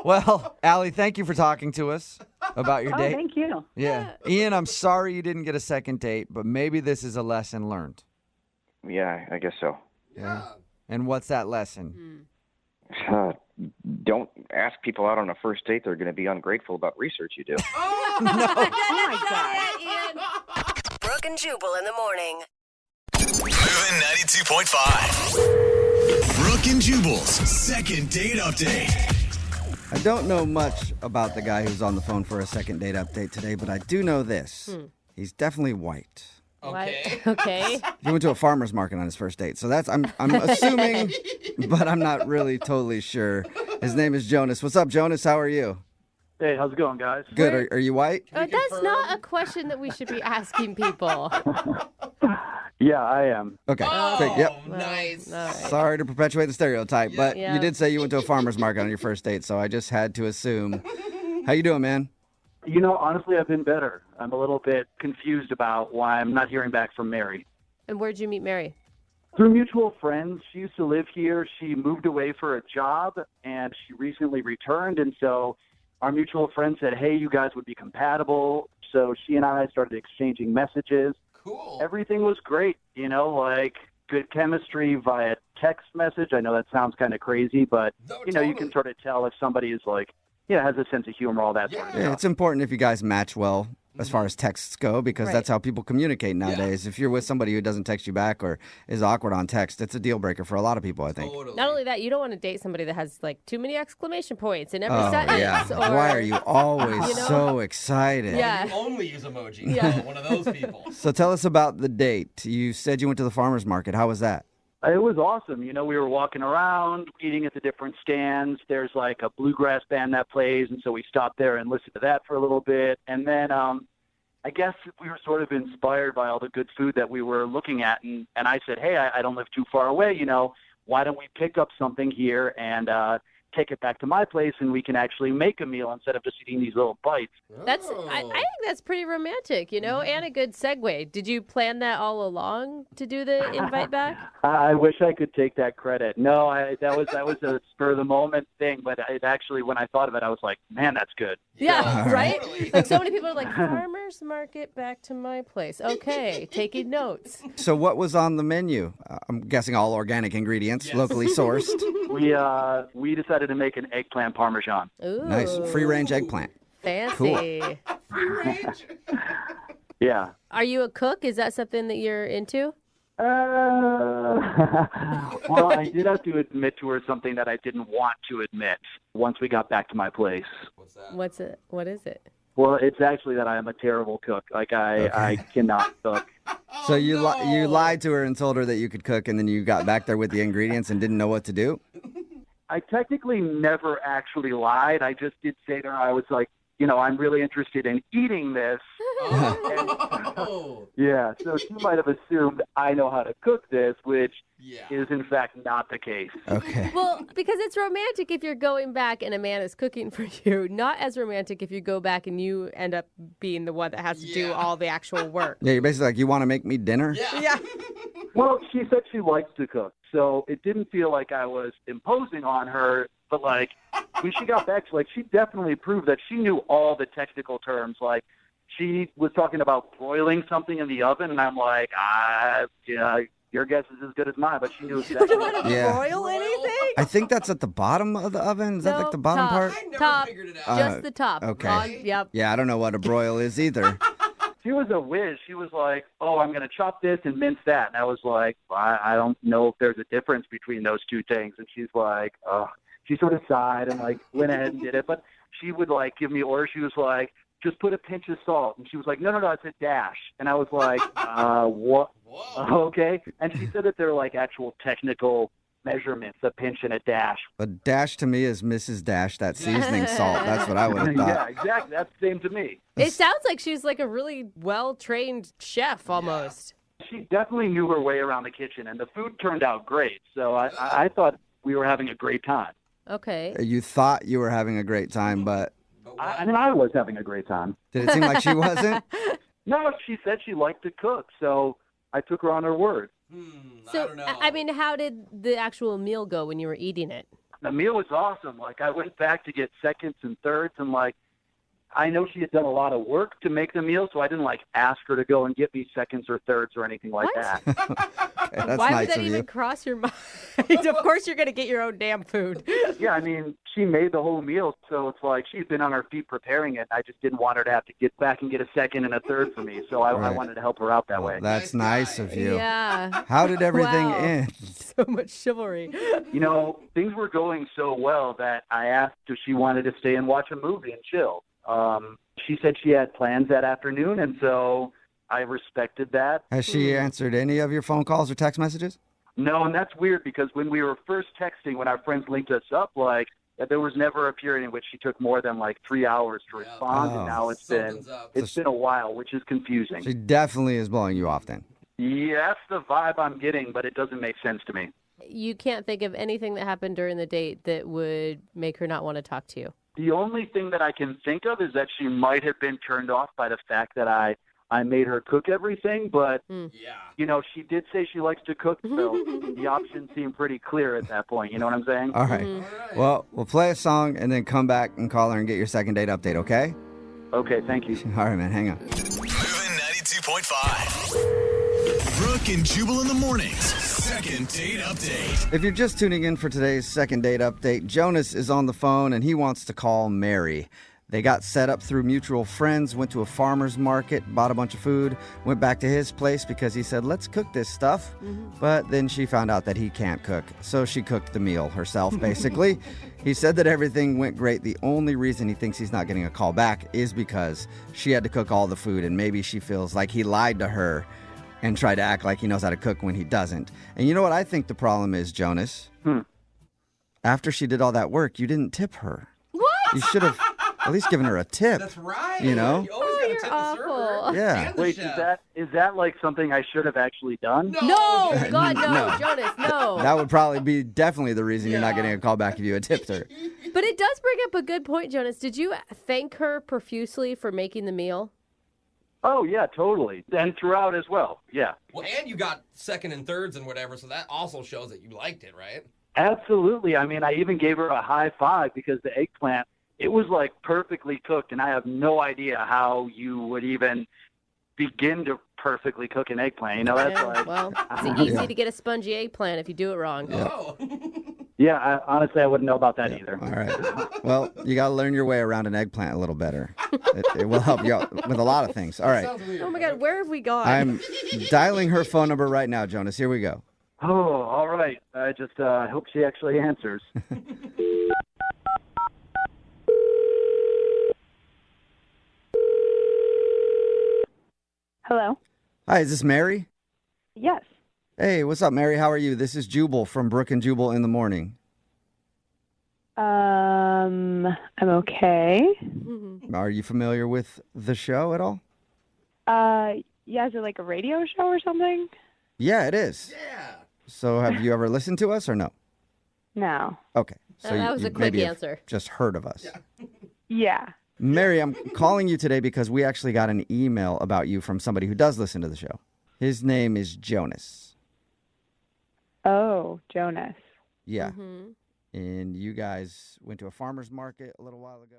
Well, Allie, thank you for talking to us about your Oh, date. thank you. Yeah. Ian, I'm sorry you didn't get a second date, but maybe this is a lesson learned. Yeah, I guess so. Yeah. And what's that lesson? Don't ask people out on a first date. They're going to be ungrateful about research you do. Oh my God. Brooke and Jubal in the morning. Moving 92.5. Brooke and Jubal's second date update. I don't know much about the guy who's on the phone for a second date update today, but I do know this. He's definitely white. Okay. Okay. He went to a farmer's market on his first date. So I'm assuming, but I'm not really totally sure. His name is Jonas. What's up, Jonas? How are you? Hey, how's it going, guys? Good. Are you white? That's not a question that we should be asking people. Yeah, I am. Okay. Oh, Yep. nice. All right. Sorry to perpetuate the stereotype, but Yeah. you did say you went to a farmer's market on your first date, so I just had to assume. How you doing, man? You know, honestly, I've been better. I'm a little bit confused about why I'm not hearing back from Mary. And where'd you meet Mary? Through mutual friends, she used to live here. She moved away for a job, and she recently returned. And so our mutual friend said, hey, you guys would be compatible. So she and I started exchanging messages. Cool. Everything was great, like good chemistry via text message. I know that sounds kind of crazy, but, you can sort of tell if somebody is has a sense of humor, all that sort of Yeah, stuff. it's important if you guys match well as far as texts go, because Right. that's how people communicate nowadays. If you're with somebody who doesn't text you back or is awkward on text, it's a deal breaker for a lot of people, I think. Totally. Not only that, you don't want to date somebody that has too many exclamation points in every Oh, sentence. yeah. Or, Why are you always You know? so excited? Yeah. You only use emoji. Yeah. One of those people. So tell us about the date. You said you went to the farmer's market. How was that? It was awesome. We were walking around, eating at the different stands. There's a bluegrass band that plays, and so we stopped there and listened to that for a little bit. And then I guess we were sort of inspired by all the good food that we were looking at. And I said, hey, I don't live too far away. Why don't we pick up something here and take it back to my place, and we can actually make a meal instead of just eating these little bites. I think that's pretty romantic, and a good segue. Did you plan that all along to do the invite back? I wish I could take that credit. No, that was a spur of the moment thing, but it actually, when I thought of it, I was like, man, that's good. Yeah, right? So many people are like, farmer's market back to my place. Okay, taking notes. So what was on the menu? I'm guessing all organic ingredients, locally sourced. We decided to make an eggplant parmesan. Ooh. Nice. Free-range eggplant. Fancy. Cool. Yeah. Are you a cook? Is that something that you're into? Well, I did have to admit to her something that I didn't want to admit once we got back to my place. What's that? What's it? What is it? Well, it's actually that I am a terrible cook. I cannot cook. So you lied to her and told her that you could cook, and then you got back there with the ingredients and didn't know what to do? I technically never actually lied. I just did say to her, I was like, I'm really interested in eating this. Yeah, so she might have assumed I know how to cook this, which is in fact not the case. Okay. Well, because it's romantic if you're going back and a man is cooking for you. Not as romantic if you go back and you end up being the one that has to do all the actual work. Yeah, you're basically like, you want to make me dinner? Yeah. Well, she said she likes to cook, so it didn't feel like I was imposing on her. But when she got back, she definitely proved that she knew all the technical terms. She was talking about broiling something in the oven, and I'm like, your guess is as good as mine. But she knew exactly. You don't want to broil anything? I think that's at the bottom of the oven. Is that the bottom top, part? I never top, figured it out. just the top. Okay. Yep. Yeah, I don't know what a broil is either. She was a whiz. She was like, I'm going to chop this and mince that. And I was like, I don't know if there's a difference between those two things. And she's like, she sort of sighed and went ahead and did it. But she would give me orders. She was like, just put a pinch of salt. And she was like, no, it's a dash. And I was like, what? Okay. And she said that they're like actual technical measurements, a pinch and a dash. A dash to me is Mrs. Dash, that seasoning salt. That's what I would have thought. Yeah, exactly. That's the same to me. It sounds like she's like a really well-trained chef almost. She definitely knew her way around the kitchen, and the food turned out great. So I thought we were having a great time. Okay. You thought you were having a great time, but I was having a great time. did it seem like she wasn't? No, she said she liked to cook, so I took her on her word. So, I mean, how did the actual meal go when you were eating it? The meal was awesome. Like, I went back to get seconds and thirds, and like, I know she had done a lot of work to make the meal, so I didn't like ask her to go and get me seconds or thirds or anything like that. Okay, that's Why nice would that of even you. cross your mind? Of course you're going to get your own damn food. Yeah, I mean, she made the whole meal, so it's like she's been on her feet preparing it. I just didn't want her to have to get back and get a second and a third for me, so I wanted to help her out that way. That's nice of you. Yeah. How did everything Wow. end? So much chivalry. You know, things were going so well that I asked if she wanted to stay and watch a movie and chill. She said she had plans that afternoon, and so I respected that. Has she answered any of your phone calls or text messages? No, and that's weird because when we were first texting, when our friends linked us up, like, there was never a period in which she took more than like 3 hours to respond, and now it's been a while, which is confusing. She definitely is blowing you off then. Yeah, that's the vibe I'm getting, but it doesn't make sense to me. You can't think of anything that happened during the date that would make her not want to talk to you. The only thing that I can think of is that she might have been turned off by the fact that I made her cook everything, but, you know, she did say she likes to cook, so the options seem pretty clear at that point. You know what I'm saying? All right. Well, we'll play a song and then come back and call her and get your second date update, okay? Okay, thank you. All right, man, hang on. Moving 92.5. Brooke and Jubal in the mornings. Second date update. If you're just tuning in for today's second date update, Jonas is on the phone and he wants to call Mary. They got set up through mutual friends, went to a farmer's market, bought a bunch of food, went back to his place because he said, let's cook this stuff. But then she found out that he can't cook, so she cooked the meal herself, basically. He said that everything went great. The only reason he thinks he's not getting a call back is because she had to cook all the food, and maybe she feels like he lied to her and tried to act like he knows how to cook when he doesn't. And you know what I think the problem is, Jonas? After she did all that work, you didn't tip her. What? You should have at least given her a tip. That's right. You know? You always got to tip the server. Yeah. And the Wait, chef. is that like something I should have actually done? No, God, no, No. Jonas, no. That would probably be definitely the reason you're not getting a call back if you had tipped her. But it does bring up a good point, Jonas. Did you thank her profusely for making the meal? Oh, yeah, totally. And throughout as well, yeah. Well, and you got second and thirds and whatever, so that also shows that you liked it, right? Absolutely. I mean, I even gave her a high five because the eggplant, it was like perfectly cooked, and I have no idea how you would even begin to perfectly cook an eggplant. You know, that's like... Well, it's easy to get a spongy eggplant if you do it wrong. Oh. Yeah, honestly, I wouldn't know about that either. All right. Well, you got to learn your way around an eggplant a little better. It will help you out with a lot of things. All right. Oh, my God, where have we gone? I'm dialing her phone number right now, Jonas. Here we go. Oh, all right. I just hope she actually answers. Hello. Hi, is this Mary? Yes. Hey, what's up, Mary? How are you? This is Jubal from Brooke and Jubal in the morning. I'm okay. Are you familiar with the show at all? Yeah, is it like a radio show or something? Yeah, it is. Yeah. So have you ever listened to us or no? No. Okay. So that was a quick maybe have answer. just heard of us. Yeah. Mary, I'm calling you today because we actually got an email about you from somebody who does listen to the show. His name is Jonas. Oh, Jonas. Yeah. And you guys went to a farmer's market a little while ago.